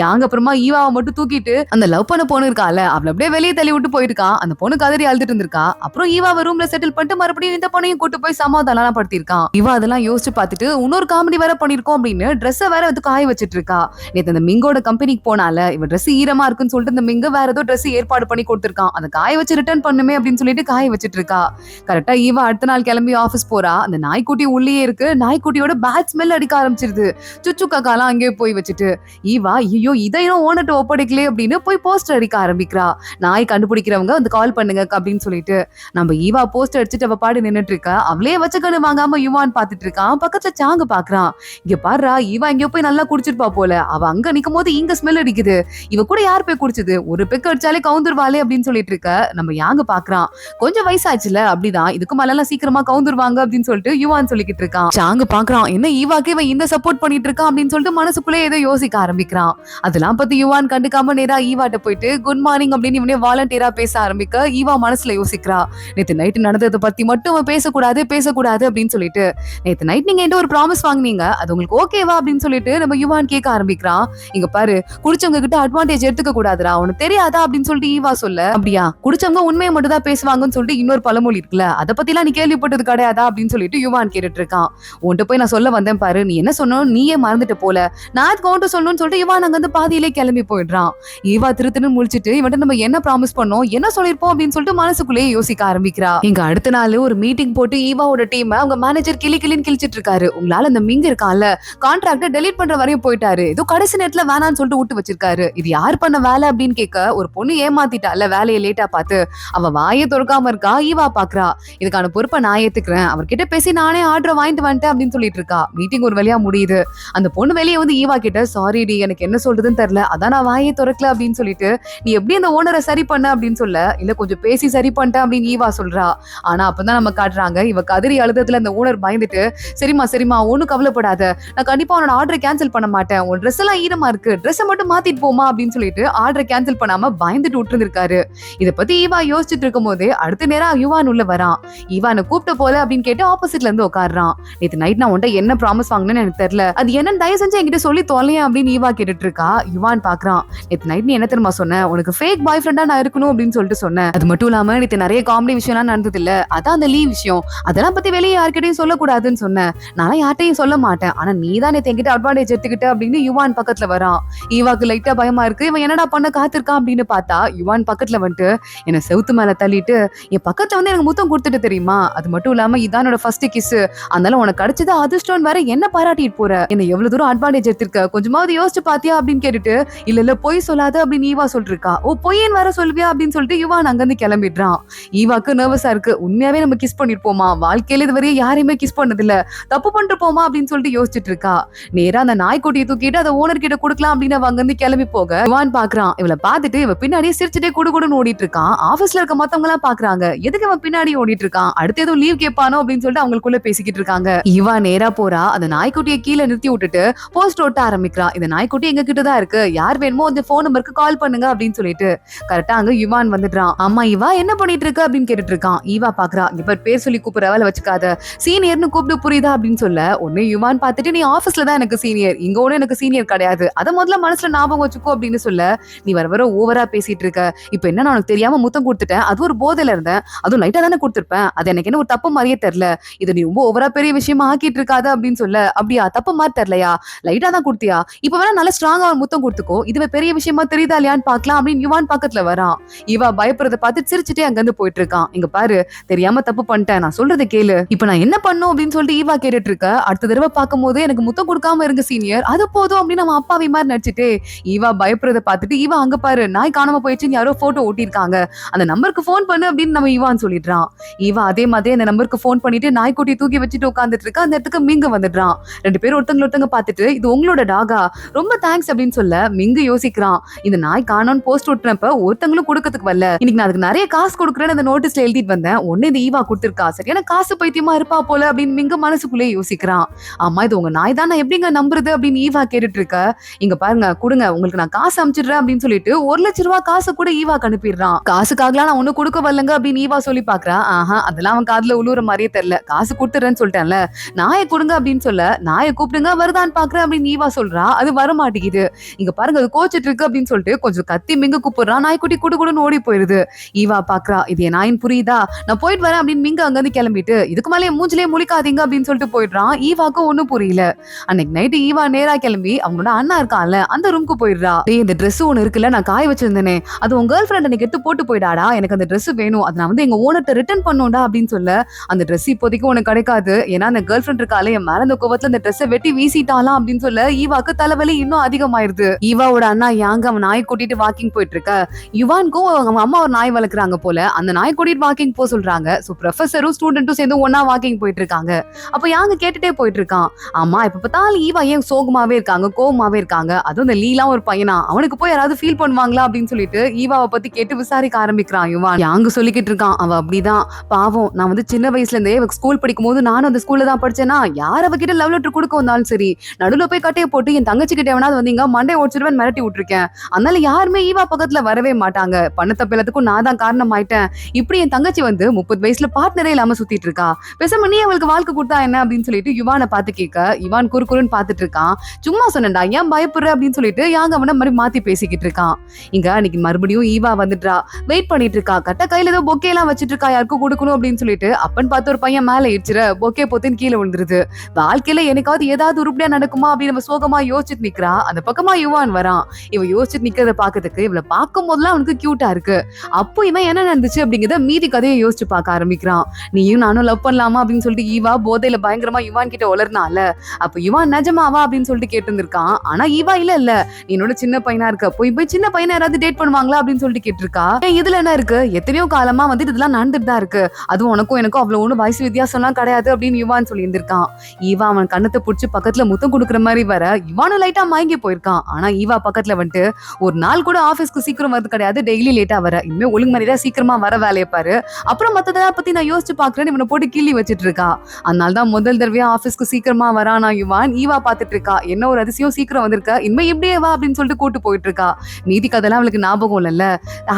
யாங்க அப்புறமா ஈவாவை மட்டும் தூக்கிட்டு அந்த லவ் பண்ண பொண்ணு இருக்கால, அவளை அப்படியே வெளியே தள்ளி விட்டு போயிருக்கான். அந்த பொண்ணு கதறி அழுதுட்டு இருந்திருக்கா. அப்புறம் ஈவாவை ரூம்ல செட்டில் பண்ணிட்டு மறுபடியும் இந்த பொண்ணையும் கூட்டு போய் சமாதானம் படுத்திருக்கான். ஈவா அதெல்லாம் யோசிச்சு பார்த்துட்டு இன்னொரு காமெடி வேற பண்ணிருக்கோம் அப்படின்னு ட்ரெஸ் வேற வந்து காய வச்சிட்டு இருக்கா. நேத்து அந்த மிங்கோட கம்பெனிக்கு போனால, இவ ட்ரெஸ் ஈரமா இருக்குன்னு சொல்லிட்டு இந்த மிங்க வேற ஏதோ ட்ரெஸ் ஏற்பாடு பண்ணி கொடுத்திருக்கான். அதை காய வச்சு ரிட்டர்ன் பண்ணுமே அப்படின்னு சொல்லிட்டு காய வச்சிட்டு இருக்கா. கரெக்டா ஈவா அடுத்த நாள் கிளம்பி ஆபீஸ் போறா. அந்த நாய்க்குட்டி உள்ளே இருக்கு. நாய்க்குட்டியோட பேட் ஸ்மெல் அடிக்க ஆரம்பிச்சிருது. சுச்சு காக்காலாம் அங்கேயே போய் வச்சுட்டு ஈவா ஐயோ இதையும் ஓனர்ட்ட ஒப்படைக்கலே அப்படின்னு போய் போஸ்டர் அடிக்க ஆரம்பிக்கிறா. நாய் கண்டுபிடிக்கிறவங்க வந்து கால் பண்ணுங்க அப்படின்னு சொல்லிட்டு நம்ம ஈவா போஸ்டர் அடிச்சுட்டு அவ பாடு நின்னுட்டு இருக்கா. அவளே வச்ச கண்ணு வாங்காம யுவான் பாத்துட்டு இருக்கான். பக்கத்துல சாங்கு பாக்குறான். இங்க பாருடா, ஈவா எங்கேயோ போய் நல்லா குடிச்சிருப்பா போல. அவ அங்க நிக்கும் போது இங்க ஸ்மெல் அடிக்குது. இவ கூட யார் போய் குடிச்சது, ஒரு பெக்கு அடிச்சாலே கவுந்துருவாளே அப்படின்னு சொல்லிட்டு இருக்க. நம்ம யாங்க பாக்குறான். கொஞ்சம் வயசாச்சுல, அப்படிதான் இதுக்கு மேலாம் சீக்கிரமா கவுந்துருவாங்க அப்படின்னு சொல்லிட்டு யுவான் சொல்லிக்கிட்டு இருக்கான். சாங்கு பாக்குறான். என்ன ஈவாக்கு இவன் இந்த சப்போர்ட் பண்ணிட்டு இருக்கான் அப்படின்னு சொல்லிட்டு மனசுக்குள்ளே ஏதோ யோசிக்க ஆரம்பிக்கிறான். அதெல்லாம் பத்தி யுவான் கண்டுக்காம நேரா ஈவாட்ட போயிட்டு குட் மார்னிங் அப்படின்னு இவனே வாலண்டியரா பேச ஆரம்பிக்க ஈவா மனசுல யோசிக்கிறா. நேத்து நைட் நடந்ததை பத்தி மட்டும் பேசக்கூடாது அப்படின்னு சொல்லிட்டு, நேத்து நைட் நீங்க என்கிட்ட ஒரு ப்ராமிஸ் வாங்குனீங்க, அது உங்களுக்கு ஓகேவா அப்படின்னு சொல்லிட்டு நம்ம யுவான் கேட்க ஆரம்பிக்கிறான். இங்க பாரு, குடிச்சவங்க கிட்ட அட்வான்டேஜ் எடுத்துக்க கூடாதுடா, உனக்கு தெரியாதா அப்படின்னு சொல்லிட்டு ஈவா சொல்ல, அப்படியா குடிச்சவங்க உண்மையை மட்டும் தான் பேசுவாங்கன்னு சொல்லிட்டு இன்னொரு பழமொழி இருக்குல்ல, அதை பத்தி எல்லாம் நீ கேள்விப்பட்டது கிடையாதா அப்படின்னு சொல்லிட்டு யுவான் கேட்டுட்டு இருக்கான். உன்கிட்ட போய் நான் சொல்ல வந்தேன் பாரு, நீ என்ன சொன்னோம் நீயே மறந்துட்டு போல, நான் அதுக்கு உன்கிட்ட சொல்லணும்னு சொல்லிட்டு யுவான் அங்க வந்து பாதியிலே கிளம்பி போயிடுறான். ஈவா திருத்துன்னு முழிச்சிட்டு இவன்ட்ட நம்ம என்ன ப்ராமிஸ் பண்ணோம், என்ன சொல்லிருப்போம் அப்படின்னு சொல்லிட்டு மனசுக்குள்ளேயே யோசிக்க ஆரம்பிக்கிறா. இங்க அடுத்த நாள் ஒரு மீட்டிங் போட்டு ஈவாவோட டீம் அவங்க மேனேஜர் கிளின்னு கிழிச்சிட்டு இருக்காரு. உங்களால அந்த மிங்க இருக்கான்ல, கான்ட்ராக்ட டெலீட் பண்ற வரையும் போயிட்டாரு, ஏதோ கடைசி நேரத்துல வேணான்னு சொல்லிட்டு விட்டு வச்சிருக்காரு. இது யார் பண்ண வேலை அப்படின்னு கேட்க, ஒரு பொண்ணு ஏமாத்திட்டால வேலையை லேட்டா பார்த்து, அவ வாயை திறக்காம இருக்கா. ஈவா பாக்குறா. இதுக்கான பொறுப்பை நான் ஏத்துக்கிறேன், அவர்கிட்ட பேசி நானே ஆர்டர் வாங்கிட்டு வந்துட்டேன் அப்படின்னு சொல்லிட்டு இருக்கா. மீட்டிங் ஒரு வழியா முடியுது. அந்த பொண்ணு வெளியே வந்து ஈவா கிட்ட, சாரி டி எனக்கு என்ன சொல்றதுன்னு தெரியல, அதான் நான் வாயை திறக்கல அப்படின்னு சொல்லிட்டு, நீ எப்படி அந்த ஓனரை சரி பண்ண அப்படின்னு சொல்ல, இல்ல கொஞ்சம் பேசி சரி பண்ணிட்டேன் அப்படின்னு ஈவா சொல்றா. ஆனா அப்பதான் நம்ம காட்டுறாங்க, இவ கதறி அழுதத்துல அந்த அந்த ஓனர் பயந்துட்டு, சரிம்மா சரிம்மா ஒண்ணும் கவலைப்படாத, நான் கண்டிப்பா உன்னோட ஆர்டரை கேன்சல் பண்ண மாட்டேன், உன் ட்ரெஸ் எல்லாம் ஈரமா இருக்கு, ட்ரெஸ் மட்டும் மாத்திட்டு போமா அப்படின்னு சொல்லிட்டு ஆர்டரை கேன்சல் பண்ணாம பயந்துட்டு விட்டுருந்திருக்காரு. இத பத்தி ஈவா யோசிச்சுட்டு இருக்கும் போதே அடுத்த நேரம் யுவான் உள்ள வரான். ஈவான கூப்பிட்ட போல அப்படின்னு கேட்டு ஆப்போசிட்ல இருந்து உட்காடுறான். நேத்து நைட் நான் உன்ட்ட என்ன ப்ராமிஸ் வாங்கினேன்னு எனக்கு தெரியல, அது என்னன்னு தயவு செஞ்சு என்கிட்ட சொல்லி தொலையேன் அப்படின்னு ஈவா கேட்டுட்டு இருக்கா. யுவான் பாக்குறான். நேத்து நைட் நீ என்ன தெரியுமா சொன்ன, உனக்கு ஃபேக் பாய் ஃப்ரெண்டா நான் இருக்கணும் அப்படின்னு சொல்லிட்டு சொன்னேன். அது மட்டும் இல்லாம நேத்து நிறைய காமெடி விஷயம்லாம் நடந்தது இல்ல, அதான் அந்த லீவ் விஷயம், அதெல்லாம் பத்தி வெளியே யார்கிட்டயும் சொல்லக்கூடாதுன்னு சொன்னேன். நான் யார்ட்டையும் சொல்ல மாட்டேன், ஆனா நீ தான் நேத்து என்கிட்ட அட்வான்டேஜ் எடுத்துக்கிட்ட அப்படின்னு யுவான் பக்கத்துல வரான். ஈவாக்கு லைட்டா பயமா இருக்கு, இவன் என்னடா பண்ண காத்திருக்கான் அப்படின்னு பார்த்தா யுவான் பக்கத்துல வந்துட்டு என்ன செவுத்து மேல தள்ளிட்டு என் பக்கத்துல வந்து எனக்கு முத்தம் கொடுத்துட்டு தெரியுமா, அது மட்டும் இல்லாம இதான் என்னோட ஃபர்ஸ்ட் கிஸ், அதனால உனக்கு கிடைச்சது அதிர்ஷ்டம் வேற, என்ன பாராட்டிட்டு போற, என்ன எவ்வளவு தூரம் அட்வான்டேஜ் எடுத்திருக்க, கொஞ்சமாவது யோசிச்சு பாத்தியா அப்படின்னு கேட்டுட்டு, இல்ல இல்ல பொய் சொல்லாத அப்படின்னு ஈவா சொல்லிருக்கா. ஓ பொய்யன் வேற சொல்வியா அப்படின்னு சொல்லிட்டு யுவான் அங்கிருந்து கிளம்பிடுறான். ஈவாக்கு நர்வஸா இருக்கு, உண்மையாவே நம்ம கிஸ் பண்ணிருப்போமா, வாழ்க்கையில இதுவரையே யாரையுமே கிஸ் பண்ணது இல்ல, தப்பு பண்ணிருப்போமா அப்படின்னு சொல்லிட்டு யோசிச்சுட்டு இருக்கா. நேரா அந்த நாய்க்குட்டியை தூக்கிட்டு அதை ஓனர் கிட்ட கொடுக்கலாம் அப்படின்னு அங்கிருந்து கிளம்பி போக யுவான் பாக்குறான். இவளை பார்த்துட்டு இவ பின்னாடியே சிரிச்சுட்டே குடுகுடுன்னு ஓடிட்டு இருக்கான். ஆபீஸ்ல இருக்க மத்தவங்க எல்லாம் பாக்குறாங்க, எதுக்கு அவன் பின்னாடி ஓடிட்டு இருக்கான், அடுத்து ஏதோ லீவ் கேட்பானோ அப்படின்னு சொல்லிட்டு அவங்களுக்குள்ள பேசிக்கிட்டு இருக்காங்க. இவா நேரா போறா, அந்த நாய்க்குட்டியை கீழே நிறுத்தி விட்டுட்டு போஸ்ட் ஓட்ட ஆரம்பிக்கிறா. இந்த நாய்க்குட்டி எங்க கிட்டதான் இருக்கு, யார் வேணுமோ அந்த போன் நம்பருக்கு கால் பண்ணுங்க அப்படின்னு சொல்லிட்டு கரெக்டா அங்க யுவான் வந்துடுறான். அம்மா இவா என்ன பண்ணிட்டு இருக்க அப்படின்னு கேட்டுட்டு இருக்கான். ஈவா பாக்குறா, இப்ப பேர் சொல்லி கூப்பிடுற வேலை வச்சுக்காத, சீனியர்னு கூப்பிட்டு புரியுதா அப்படின்னு சொல்ல உடனே யுவான் பார்த்துட்டு, நீ ஆபீஸ்ல தான் எனக்கு சீனியர், இங்க ஒண்ணு எனக்கு சீனியர் கிடையாது, அதை முதல்ல மனசுல ஞாபகம் வச்சுக்கோ அப்படின்னு சொல்ல, நீ வர வர ஓவரா பேசிட்டு இருக்க, இப்ப என்ன நான் உனக்கு தெரியாம முத்தம் கொடுத்துட்டேன், அது ஒரு போதையில இருந்தேன், அதுவும் லைட்டா தானே கொடுத்திருப்பேன், அது எனக்கு என்ன ஒரு தப்பு மாதிரியே தெரியல, இதை நீ ரொம்ப ஓவரா பெரிய விஷயமா ஆக்கிட்டு இருக்காத அப்படின்னு சொல்ல, அப்படியா தப்பு மாதிரி தெரியலையா, லைட்டா தான் கொடுத்தியா, இப்ப வேணா நல்லா ஸ்ட்ராங்கா முத்தம் கொடுத்துக்கோ, இதுவே பெரிய விஷயமா தெரியுதா இல்லையான்னு பாக்கலாம் அப்படின்னு யுவான் பக்கத்துல வரான். இவா பயப்படுறத பார்த்து சிரிச்சுட்டே அங்க இருந்து போயிட்டு இருக்கான். இங்க பாரு, தெரியாம தப்பு பண்ணிட்டேன், நான் சொல்றதை கேளு, இப்ப நான் என்ன பண்ணும் அப்படின்னு சொல்லிட்டு ஈவா கேட்டுட்டு இருக்க. அடுத்த தடவை பார்க்கும் போது எனக்கு முத்தம் கொடுக்காம இருங்க சீனியர், அது போதும் அப்படின்னு நம்ம அப்பாவி மாதிரி நடிச்சுட்டு ஈவா பயப்படுறத பார்த்துட்டு, ஈவா அங்க பாரு நாய் காணாம போயிடுச்சுன்னு யாரோ போட்டோ ஓட்டிருக்காங்க, அந்த நம்பருக்கு போன் பண்ணு அப்படின்னு நம்ம ஈவான் சொல்லிடுறான். ஈவா அதே மாதிரி அந்த நம்பருக்கு போன் பண்ணிட்டு நாய்க்குட்டி தூக்கி வச்சுட்டு உட்காந்துட்டு இருக்க. அந்த இடத்துக்கு மிங்க வந்துடுறான். ரெண்டு பேரும் ஒருத்தங்க பார்த்துட்டு, இது உங்களோட டாகா, ரொம்ப தேங்க்ஸ் அப்படின்னு சொல்ல மிங்க யோசிக்கிறான். இந்த நாய் காணோன்னு போஸ்ட் ஒட்டுனப்ப ஒருத்தங்களும் கொடுக்கறதுக்கு வரல, இன்னைக்கு நான் அதுக்கு நிறைய காசு கொடுக்குறேன்னு அந்த நோட்டீஸ்ல எழுதிட்டு வந்தேன், ஒன்னு இந்த ஈவா கொடுத்திருக்கா, சரியான காசு பைத்தியமா இருப்பா போல அப்படின்னு மிங்க மனசுக்குள்ளே யோசிக்கிறான். ஆமா இது உங்க நாய் தான், நான் எப்படிங்க நம்புறது அப்படின்னு ஈவா கேட்டுட்டு இருக்க. இங்க பாருங்க கொடுங்க, உங்களுக்கு நான் காசு அனுப்பிச்சிடுறேன் அப்படின்னு சொல்லிட்டு 1,00,000 காசு கூட ஈவா அனுப்பிடுறான். காசுக்காகலாம் நான் ஒண்ணு கொடுக்க வரலங்க அப்படின்னு ஈவா சொல்லி பாக்குறா. ஆஹா அதெல்லாம் அவன் காதுல உழுவுற மாதிரியே தெரியல, காசு கொடுத்துறேன்னு சொல்லிட்டேன்ல, நாயை கொடுங்க அப்படின்னு சொல்ல, நாயை கூப்பிடுங்க வருதான்னு பாக்குறேன் அப்படின்னு ஈவா சொல்றா. அது வர மாட்டேங்குது. இங்க பாருங்க அது கோச்சிட்டு இருக்கு அப்படின்னு சொல்லிட்டு கொஞ்சம் கத்தி மிங்க கூப்பிடுறான். நாய்க்குட்டி குடுகுடுன்னு ஓடி போயிருது. ஈவா பாக்குறா, இது என் நாயின் புரியுதா, நான் போயிட்டு வரேன் அப்படின்னு மிங்க அங்க இருந்து கிளம்பிட்டு, இதுக்கு மேலே மூஞ்சிலே முழிக்காதீங்க அப்படின்னு சொல்லிட்டு போயிடுறான். ஈவாக்கும் ஒண்ணும் புரியல. அன்னைக்கு நைட்டு ஈவா நேரா கிளம்பி அவங்களோட அண்ணா இருக்கான்ல அந்த ரூமுக்கு போயிடுறா. இந்த ட்ரெஸ் ஒண்ணு இருக்குல்ல நான் காய வச்சிருந்தேனே, அது உங்க கேர்ள் ஃப்ரெண்ட் எனக்கு எடுத்து போட்டு போயிடாடா, எனக்கு அந்த ட்ரெஸ் வேணும், அது நான் வந்து எங்க ஓனர்ட்ட ரிட்டர்ன் பண்ணும்டா அப்படின்னு சொல்ல, அந்த ட்ரெஸ் இப்போதைக்கு உனக்கு கிடைக்காது, ஏன்னா அந்த கேர்ள் ஃப்ரெண்ட் இருக்காலே என் மேல அந்த கோவத்துல அந்த ட்ரெஸ்ஸை வெட்டி வீசிட்டாலாம் அப்படின்னு சொல்ல ஈவாக்கு தலைவலி இன்னும் அதிகமாயிருது. ஈவாவோட அண்ணா யாங்க அவன் நாய் கூட்டிட்டு வாக்கிங் போயிட்டு இருக்க. யுவானுக்கும் அவங்க அம்மா ஒரு நாய் வளர்க்குறாங்க போல, அந்த நாய் கூட்டிட்டு வாக்கிங் போக சொல்றாங்க. சோ ப்ரொஃபஸரும் ஸ்டூடெண்ட்டும் சேர்ந்து ஒன்னா வாக்கிங் போயிட்டு இருக்காங்க. அப்ப யாங்க கேட்டுட்டே போயிட்டு இருக்கான், ஆமா இப்ப பார்த்தாலும் ஈவா ஏன் சோகமாவே இருக்காங்க, கோவமாவே இருக்காங்க, அதுவும் இந்த லீலாம் ஒரு பையனா, அவனுக்கு போய் யாராவது ஃபீல் பண்ணுவாங்களா அப்படின்னு சொல்லிட்டு ஈவாவை பத்தி கேட்டு விசாரிக்க ஆரம்பிக்கிறான் யுவான். யாங்க சொல்லிக்கிட்டு இருக்கான், அவ அப்படிதான் பாவம், நான் வந்து சின்ன வயசுல இருந்தே ஸ்கூல் படிக்கும் போது நானும் அந்த ஸ்கூல்ல தான் படிச்சேன்னா, யார் அவகிட்ட லவ் லெட்டர் கொடுக்க வந்தாலும் சரி நடுவுல போய் கட்டையை போட்டு என் தங்கச்சி கிட்ட எவனாவது வந்தீங்க மண்டை ஓடிச்சிருவேன் மிரட்டி விட்டுருக்கேன், அதனால யாருமே ஈவா பக்கத்துல வரவே மாட்டாங்க, பண்ண தப்பிலத்துக்கும் நான் தான் காரணம் ஆயிட்டேன், இப்படி என் தங்கச்சி வந்து 30 வயசுல பார்ட்னரே இல்லாம சுத்திட்டு இருக்கா, பேசாம நீ அவளுக்கு வாழ்க்கை கொடுத்தா என்ன அப்படின்னு சொல்லிட்டு யுவானை பார்த்து கேட்க, யுவான் குறுக்குறுன்னு பார்த்துட்டு இருக்கான். சும்மா சொன்னேன்டா ஏன் பயப்படுற அப்படின்னு சொல்லிட்டு யாங்க அவனை மாதிரி மாத்தி பேசிக்கிட்டு இருக்கான். இங்க அன்னைக்கு மறுபடியும் ஈவா வந்துட்டா, வெயிட் பண்ணிட்டு இருக்கா, கட்ட கையில ஏதோ பொக்கே எல்லாம் வச்சிட்டு இருக்கா, யாருக்கும் கொடுக்கணும் அப்படின்னு சொல்லிட்டு அப்பன்னு பார்த்து ஒரு பையன் மேல இடிச்சிட பொக்கே போத்தின்னு கீழே விழுந்துருது. வாழ்க்கையில எனக்காவது ஏதாவது உருப்படியா நடக்குமா அப்படின்னு நம்ம சோகமா யோசிச்சுட்டு நிக்கிறா. அந்த பக்கமா யுவான் வரான். இவ யோசிச்சுட்டு நிக்கிறத பாக்கிறதுக்கு இவளை பார்க்கும் போதெல்லாம் அவனுக்கு கியூட்டா இருக்கு. அப்போ இவன் என்ன நடந்துச்சு அப்படிங்கறத மீதி கதையை யோசிச்சு பார்க்க ஆரம்பிக்கிறான். நீயும் நானும் லவ் பண்ணலாமா அப்படின்னு சொல்லிட்டு ஈவா போதையில பயங்கரமா யுவான் கிட்ட உளர்னால, அப்ப யுவான் நிஜமாவா அப்படின்னு சொல்லிட்டு கேட்டு இருந்திருக்கான். ஆனா ஈவா இல்ல நீ என்னோட சின்ன பையனா இருக்க, போய் சின்ன பையனை யாராவது டேட் பண்ணுவாங்களா அப்படின்னு சொல்லிட்டு கேட்டிருக்கா. இதுல என்ன இருக்கு, எத்தனையோ காலமா வந்து இதெல்லாம் நடந்துட்டு தான் இருக்கு, அதுவும் உனக்கும் எனக்கும் அவ்வளவு ஒண்ணு வயசு வித்தியாசம்லாம் கிடையாது அப்படின்னு யுவான் சொல்லி இருந்திருக்கான். ஈவா அவன் கண்ணத்தை புடிச்சு பக்கத்துல முத்தம் கொடுக்குற மாதிரி வர யுவானும் லைட்டா மயங்கி போயிருக்கான். ஆனா ஈவா பக்கத்துல வந்துட்டு, ஒரு நாள் கூட ஆபீஸ்க்கு சீக்கிரம் வரது கிடையாது, டெய்லி லேட்டா வர, இனிமே ஒழுங்கு மாதிரியா சீக்கிரமா வர வேலையை பாரு, அப்புறம் மத்ததெல்லாம் பத்தி நான் யோசிச்சு பாக்குறேன்னு இவனை போட்டு கிள்ளி வச்சிட்டு பாத்துட்டு இருக்கா. அதனால தான் முதல் தடவையா ஆபீஸ்க்கு சீக்கிரமா வரானா யுவான். ஈவா பாத்துட்டு இருக்கா. என்ன ஒரு அதிசயம், சீக்கிரம் வந்திருக்க, இனிமே இப்படியே வா அப்படின்னு சொல்லிட்டு கூட்டு போயிட்டு இருக்கா. மீதி கதெல்லாம் அவளுக்கு ஞாபகம் இல்ல.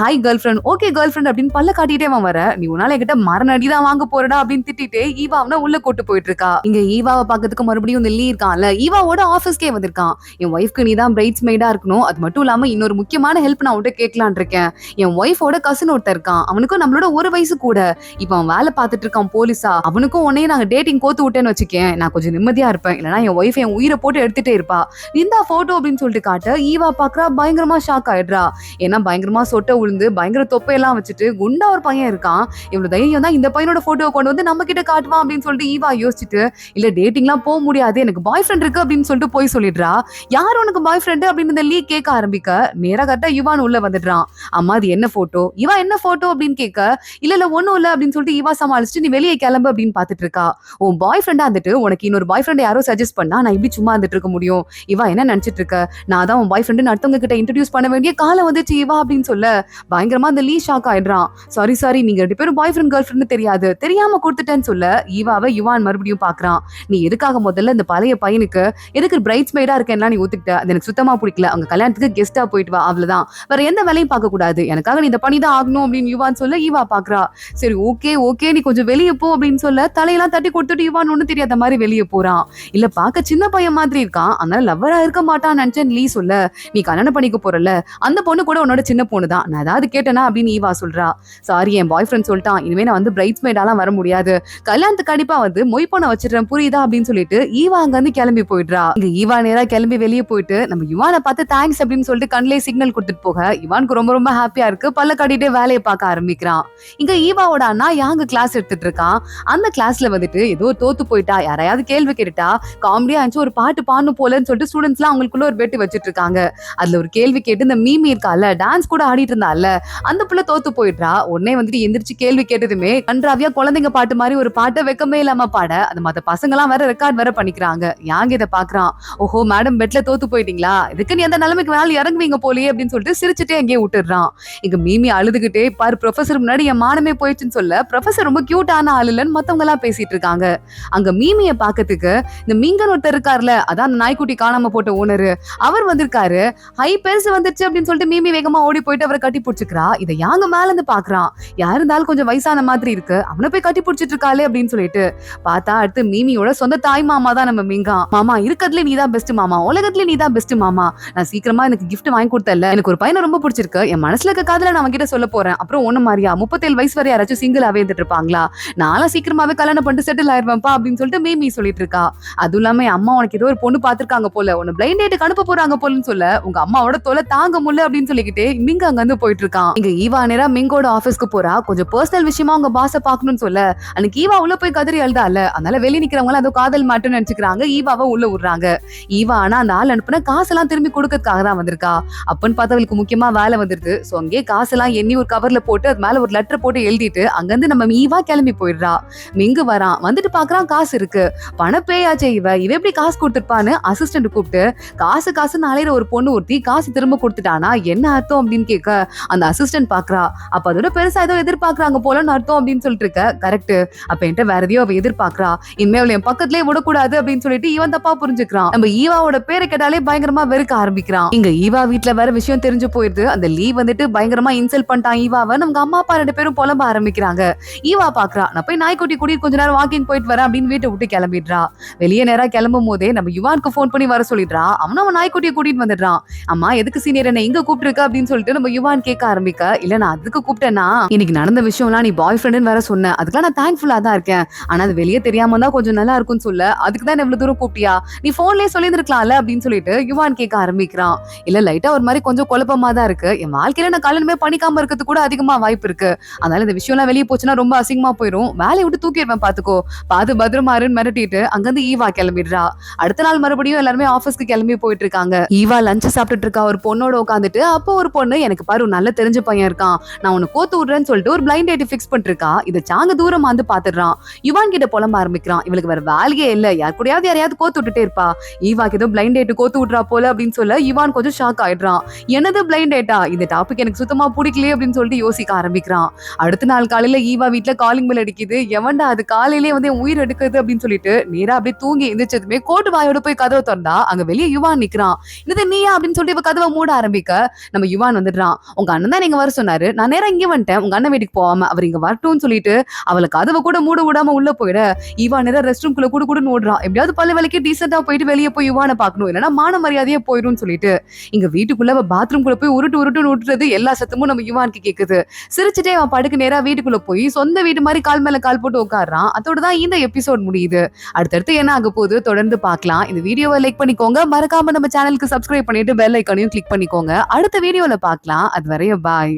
Hi girl friend, okay girl friend அப்படின்னு பல்ல காட்டிட்டே அவன் வர, நீ உன்னால என்கிட்ட மரணடி தான் வாங்க போறடா அப்படின்னு திட்டிட்டே ஈவா அவனை உள்ள கூட்டு போயிட்டு இருக்கா. இங்க ஈவாவை பாக்கிறதுக்கு மறுபடியும் இந்த லீ இருக்கான்ல, ஈவாவோட ஆபீஸ்க்கே வந்திருக்கான். என் ஒய்ஃப்க்கு நீ தான் பிரைட்ஸ் மெய்டா இருக்கணும், அது மட்டும் இல்லாம இன்னொரு முக்கியமான ஹெல்ப் நான் உன்கிட்ட கேட்கலான் இருக்கேன். என் ஒய்ஃபோட கசின் ஒருத்தர் இருக்கான், அவனுக்கும் நம்மளோட ஒரு வயசு கூட. இப்ப அவன் வேலை பார்த்துட்டு இருக்கான் போலீஸா. அவனுக்கும் உன்னையே நாங்க டேட்டிங் கோத்து விட்டேன்னு வச்சுக்கேன், நான் கொஞ்சம் நிம்மதியா இருப்பேன். இல்லனா என் ஒய்ஃப் என் உயிரை போட்டு எடுத்துட்டே இருப்பா. இந்த போட்டோ அப்படின்னு சொல்லிட்டு காட்ட ஈவா பாக்குறா, பயங்கரமா ஷாக் ஆயிடுறா. ஏன்னா பயங்கரமா சொட்ட உளுந்து பயங்கர தொப்பையெல்லாம் வச்சுட்டு குண்டா ஒரு பையன் இருக்கான். இவ்வளவு தைரியம் தான் இந்த பையனோட போட்டோவை கொண்டு வந்து நம்ம கிட்ட காட்டுவான் அப்படின்னு சொல்லிட்டு ஈவா யோசிச்சுட்டு, இல்ல டேட்டிங்லாம் போக முடியாது, எனக்கு பாய் ஃப்ரெண்ட் இருக்கு அப்படின்னு சொல்லிட்டு போய் சொல்லிடுறா. யார் உனக்கு பாய் ஃப்ரெண்ட் அப்படின்னு இந்த லீ கேட்க ஆரம்பிக்க, நேரா கரெக்டா யுவான் உள்ள வந்துடுறான். அம்மா அது என்ன போட்டோ, இவா என்ன போட்டோ அப்படின்னு கேட்க, இல்ல ஒண்ணும் இல்ல அப்படின்னு சொல்லிட்டு ஈவா சமாளிச்சுட்டு நீ வெளியே கிளம்பு அப்படின்னு பாத்துட்டு இருக்கா. உன் பாய் ஃப்ரெண்டா வந்துட்டு உனக்கு இன்னொரு பாய் ஃப்ரெண்ட் யாரோ சஜஸ்ட் பண்ணா நான் இப்படி சும்மா வந்துட்டு இருக்க முடியும்? இவா என்ன நினைச்சிட்டு இருக்க, நான் தான் உன் பாய் ஃப்ரெண்ட் அடுத்தவங்க கிட்ட இன்ட்ரோடியூஸ் பண்ண வேண்டிய காலம் வந்துச்சு இவா அப்படின்னு சொல்ல, பயங்கரமா அந்த லீ ஷாக் ஆயிடுறான். சாரி நீங்க ரெண்டு பேரும் பாய் ஃப்ரெண்ட் கேர்ள் ஃப்ரெண்ட் தெரியாது, தெரியாம கொடுத்துட்டேன்னு சொல்ல ஈவாவை யுவான் மறுபடியும் பாக்குறான். நீ எதுக்காக முதல்ல இந்த பழைய பையனுக்கு எதுக்கு பிரைட்ஸ் மெய்டா இருக்கேன்னா நீ ஒத்துக்கிட்ட, அது எனக்கு சுத்தமா பிடிக்கல, அவங்க கல்யாணத்துக்கு கெஸ்டா போயிட்டு வா, அவ்வளவுதான், வேற எந்த வேலையும் பார்க்க கூடாது, எனக்காக நீ இந்த பணிதான் ஆகணும் அப்படின்னு யுவான் சொல்ல ஈவா பாக்குறா. சரி ஓகே நீ கொஞ்சம் வெளியே போ அப்படின்னு சொல்ல தலையெல்லாம் தட்டி கொடுத்துட்டு யுவான் ஒண்ணு தெரியாத மாதிரி வெளியே போறான். இல்ல பாக்க சின்ன பையன் மாதிரி இருக்கான், அதனால லவ்வரா இருக்க மாட்டான்னு நினைச்சேன் லீ சொல்ல, நீ கல்யாணம் பண்ணிக்க போறல அந்த பொண்ணு கூட உன்னோட சின்ன பொண்ணு தான், நான் ஏதாவது கேட்டேனா அப்படின்னு ஈவா சொல்றா. சாரி என் பாய் ஃப்ரெண்ட் சொல்லிட்டான், இனிமே நான் வந்து பிரைட்ஸ் மெய்டாலாம் வர முடியாது, கல்யாணத்துக்கு கண்டிப்பா வந்து மொய் பண்ண வச்சிடுறேன் புரியுதா அப்படின்னு சொல்லிட்டு ஈவா அங்க வந்து கிளம்பி போயிடுறா. இங்க ஈவா நேரா கிளம்பி வெளியே போயிட்டு நம்ம யுவானை பார்த்து தேங்க்ஸ் அப்படின்னு சொல்லிட்டு கண்ணிலே சிக்னல் கொடுத்துட்டு போக யுவானுக்கு ரொம்ப ஹாப்பியா இருக்கு. பல்ல காட்டிட்டே வேலையை பார்க்க ஆரம்பிக்கிறான். இங்க ஈவாவோட அண்ணா யாங்க கிளாஸ் எடுத்துட்டு இருக்கான். அந்த கிளாஸ்ல வந்துட்டு ஏதோ தோத்து போயிட்டா, யாரையாவது கேள்வி கேட்டுட்டா காமெடியா இருந்துச்சு, ஒரு பாட்டு பாடணும் போலன்னு சொல்லிட்டு ஸ்டூடெண்ட்ஸ் எல்லாம் அவங்களுக்குள்ள ஒரு பெட்டு வச்சிட்டு இருக்காங்க. அதுல ஒரு கேள்வி கேட்டு இந்த மீமி இருக்கால, டான்ஸ் கூட ஆடிட்டு இருந்தால, அந்த புள்ள தோத்து போயிடுறா. உடனே வந்துட்டு எந்திரிச்சு கேள்வி கேட்டதுமே கன்றாவியா குழந்தைங்க பாட்டு மாதிரி ஒரு பாட்டை வெக்கமே இல்லாம பாட அந்த மத்த பசங்க எல்லாம் வேற ரெக்கார்ட் வேற பண்ணிக்கிறாங்க. யாங்க இதை பாக்குறான். ஓஹோ மேடம் பெட்ல தோத்து போயிட்டீங்களா, இதுக்கு நீ அந்த நிலைமைக்கு வேலை இறங்குவீங்க போலியே அப்படின்னு சொல்லிட்டு சிரிச்சுட்டே அங்கேயே விட்டுடுறான். இங்க மீமி அழுதுகிட்டே பாரு ப்ரொஃபசர் முன்னாடி என் மானமே போயிடுச்சுன்னு சொல்ல, ப்ரொஃபசர் ரொம்ப கியூட்டான ஆள் இல்லன்னு மத்தவங்க எல்லாம் பேசிட்டு இருக்காங்க. அங்க மீமியை பாக்கிறதுக்கு இந்த மீங்கன் ஒருத்தர் இருக்காருல, அதான் அந்த நாய்க்குட்டி காணாம போட்ட ஓனரு, அவர் வந்திருக்காரு. ஹை பெருசு வந்துருச்சு அப்படின்னு சொல்லிட்டு மீமி வேகமா ஓடி போயிட்டு அவரை கட்டி பிடிச்சிக்கிறா. இதை யாங்க மேல இருந்து பாக்குறான். யாரு இருந்தாலும் கொஞ்சம் வயசான மாதிரி இருக்கு, அவனை போய் கட்டி பிடிச்சிட்டு இருக்காளே அப்படின்னு சொல்லிட்டு பார்த்தா அடுத்து மீமியோட சொந்த தாய் மாமா தான் நம்ம மீங்கான். மாமா இருக்கிறதுல நீதான் பெஸ்ட் மாமா, உலகத்துல நீதான் பெஸ்ட் மாமா, நான் சீக்கிரமா எனக்கு கிஃப்ட் வாங்கி கொடுத்தல, எனக்கு ஒரு பையனை ரொம்ப பிடிச்சிருக்கு, என் மனசுல இருக்க காதல நான் அவன்கிட்ட சொல்ல போறேன். அப்புறம் ஒண்ணு மாதிரியா 37 வயசு வரை யாராச்சும் சிங்கிளாவே இருந்துட்டு இருப்பாங்களா, நானும் சீக்கிரமாவே கல்யாணம் பண்ணிட்டு செட்டில் ஆயிருவேன்ப்பா அப்படின்னு சொல்லிட்டு மீமி சொல்லிட்டு இருக்கா. அதுவும் இல்லாம என் அம்மா உனக்கு ஏதோ ஒரு பொண்ணு பாத்துருக்காங்க போல, உன்னை பிளைண்ட் டேட்டுக்கு அனுப்ப போறாங்க போலன்னு சொல்ல, உங்க அம்மாவோட தொலை தாங்க முடியல அப்படின்னு சொல்லிக்கிட்டே மிங்க அங்க வந்து போயிட்டு இருக்கான். இங்க ஈவா நேரா மிங்கோட ஆபீஸ்க்கு போறா. கொஞ்சம் பர்சனல் விஷயமா உங்க பாஸ பாக்கணும்னு சொல்ல, அன்னைக்கு ஈவா உள்ள போய் கதறி அழுதால, அதனால வெளிய நிக்கிறவங்க அது காதல் மாட்டுன்னு நினைச்சுக்கிறாங்க. ஈவாவை உள்ள விடுறாங்க. ஈவா ஆனா அந்த ஆள் அனுப்புன காசெல்லாம் திரும்பி கொடுக்கறதுக்காக தான் வந்திருக்கா. அப்பன்னு பார்த்தா அவளுக்கு முக்கியமா வேலை வந்துருது. சோ அங்கே காசெல்லாம் எண்ணி ஒரு கவர்ல போட்டு அது மேல ஒரு லெட்டர் போட்டு எழுதிட்டு அங்கிருந்து நம்ம ஈவா கிளம்பி போயிடுறா. மிங்கு வரான். வந்துட்டு பாக்குறான் காசு இருக்கு. பணப்பேயாச்சே இவ எப்படி காசு கொடுத்துருப்பான்னு அசிஸ்டன்ட் கூப்பிட்டு, காசு நாளையில ஒரு பொண்ணு ஒருத்தி காசு திரும்ப கொடுத்துட்டானா என்ன அர்த்தம் அப்படின்னு கேட்க அந்த அசிஸ்டன்ட் பாக்குறா. அப்ப அதோட பெருசா ஏதோ எதிர்பார்க்கறாங்க போலன்னு அர்த்தம் அப்படின்னு சொல்லிட்டு இருக்க. கரெக்ட், அப்ப என்கிட்ட வேற எதையோ அவ எதிர்பார்க்கறா, இனிமே அவளை என் பக்கத்துலயே விடக்கூடாது அப்படின்னு சொல்லிட்டு இவன் தப்பா புரிஞ்சுக்கிறான். நம்ம ஈவாவோட பேரை கேட்டாலே பயங்கரமா வெறுக்க ஆரம்பிக்கிறான். இங்க ஈவா வீட்டுல வேற விஷயம் தெரிஞ்சு போயிருது. அந்த லீ வந்துட்டு பயங்கரமா இன்சல்ட் பண்ணிட்டான் ஈவாவை. நமக்கு அம்மா அப்பா ரெண்டு பேரும் புலம்ப ஆரம்பிக்கிறாங்க. ஈவா பாக்குறா, நான் போய் நாய்க்குட்டி கூட்டிட்டு கொஞ்ச நேரம் வாக்கிங் போயிட்டு வரேன் அப்படின்னு வீட்டை விட்டு கிளம்பிடுறா. வெளியே நேரா கிளம்பும் போதே நம்ம யுவானுக்கு போன் பண்ணி வர சொல்லிடுறா. அவன் நாய்க்குட்டியை கூட்டிட்டு வந்துடுறான். அம்மா எதுக்கு சீனியர் என்ன இங்க கூப்பிட்டுருக்க அப்படின்னு சொல்லிட்டு நம்ம யுவான் கேட்க ஆரம்பிக்க, இல்ல நான் அதுக்கு கூப்பிட்டேன்னா இன்னைக்கு நடந்த விஷயம்லாம் நீ பாய் ஃப்ரெண்டுன்னு வேற சொன்ன, அதுக்கெல்லாம் நான் தேங்க்ஃபுல்லா தான் இருக்கேன், ஆனா அது வெளியே தெரியாம தான் கொஞ்சம் நல்லா இருக்கும்னு சொல்ல, அதுக்கு தான் எவ்வளவு தூரம் கூப்பிட்டியா, நீ போன்லயே சொல்லியிருக்கலாம்ல அப்படின்னு சொல்லிட்டு யுவான் கேட்க ஆரம்பிக்கிறான். இல்ல லைட்டா ஒரு மாதிரி கொஞ்சம் குழப்பமா தான் இருக்கு, என் வாழ்க்கையில நான் கல்யாணமே பண்ணிக்காம இருக்கிறது கூட அதிகமா வாய்ப்பு இருக்கு, அதனால இந்த விஷயம் எல்லாம் வெளியே போச்சுன்னா ரொம்ப அசிங்கமா போயிடும், வேலையை விட்டு தூக்கிடுவேன் பாத்துக்கோ, பாத்து பத்திரமாருன்னு மிரட்டிட்டு அங்கிருந்து ஈவா கிளம்பிடுறா. அடுத்த நாள் மறுபடியும் எல்லாருமே ஆபீஸ்க்கு கிளம்பி போயிட்டு இருக்காங்க. ஈவா லஞ்ச் சாப்பிட்டுட்டு இருக்கா ஒரு பொண்ணோட உட்காந்துட்டு. அப்போ ஒரு பொண்ணு, எனக்கு பாரு நல்ல தெரிஞ்ச பையன் இருக்கான், நான் உனக்கு கோத்து விடுறேன்னு சொல்லிட்டு ஒரு பிளைண்ட் டேட் பிக்ஸ் பண்ணிட்டு இருக்கா. இதை சாங்க தூரமா வந்து பாத்துடுறான். யுவான் கிட்ட புலம்ப ஆரம்பிக்கிறான். இவளுக்கு வேற வேலையே இல்ல, யார் கூடயாவது யாரையாவது கோத்து விட்டுட்டே இருப்பா, ஈவாக்கு ஏதோ பிளைண்ட் டேட் கோத்து விடுறா போல அப்படின்னு சொல்ல யுவான் கொஞ்சம் ஷாக் ஆயிடுறான். என்னது பிளைண்ட் டேட்டா, இந்த டாபிக் எனக்கு சுத்தமா பிடிக்கலையே அப்படின்னு சொல்லிட்டு யோசிக்க ஆரம்பிக்கிறான். அடுத்த நாள் காலையில ஈவா வீட்டுல காலிங் பெல் அடிக்குது. எவன்டா அது காலையிலேயே வந்து என் உயிர் எடுக்குது அப்படின்னு சொல்லிட்டு நேரா அப்படியே தூங்கி எந்திரிச்சதுமே கோட்டு வாயோட போய் கதவை திறந்தா அங்க வெளியே யுவான் நிக்கிறான். இது நீயா அப்படின்னு சொல்லிட்டு இவ கதவை மூட ஆரம்பிக்க நம்ம யுவான் வந்துடுறான். உங்க அண்ணன் தான் நீங்க வர சொன்னாரு, நான் நேரா இங்க வந்துட்டேன், உங்க அண்ணன் வீட்டுக்கு போகாம அவர் இங்க வரட்டும்னு சொல்லிட்டு அவளை கதவை கூட மூட விடாம உள்ள போயிட யுவான் நேரா ரெஸ்ட் ரூம் குள்ள கூடுன்னு ஓடுறான். எப்படியாவது பல்லு விலைக்கு டீசெண்டா போயிட்டு வெளியே போய் யுவானை பார்க்கணும், இல்லைன்னா மான மரியாதையே போயிடும் சொல்லிட்டு இங்க வீட்டுக்குள்ள பாத்ரூம் குள்ள போய் உருட்டுன்னு விட்டுறது எல்லா சத்தமும் நம்ம யுவானுக்கு கேக்குது. சிரிச்சுட்டே அவன் படுக்கு நேரா வீட்டுக்குள்ள போய் சொந்த வீட்டு மாதிரி கால் மேல கால் போட்டு உட்காடுறான். அதோட தான் இந்த எபிசோட் முடியுது. அடுத்தடுத்து என்ன ஆக போகுது தொடர்ந்து பார்க்கலாம். இந்த வீடியோவை லைக் பண்ணிக்கோங்க, மறக்காம நம்ம சேனலுக்கு சப்ஸ்கிரைப் பண்ணிட்டு பெல் ஐக்கானையும் கிளிக் பண்ணிக்கோங்க. அடுத்த வீடியோல பார்க்கலாம். அது வரையும் பாய்.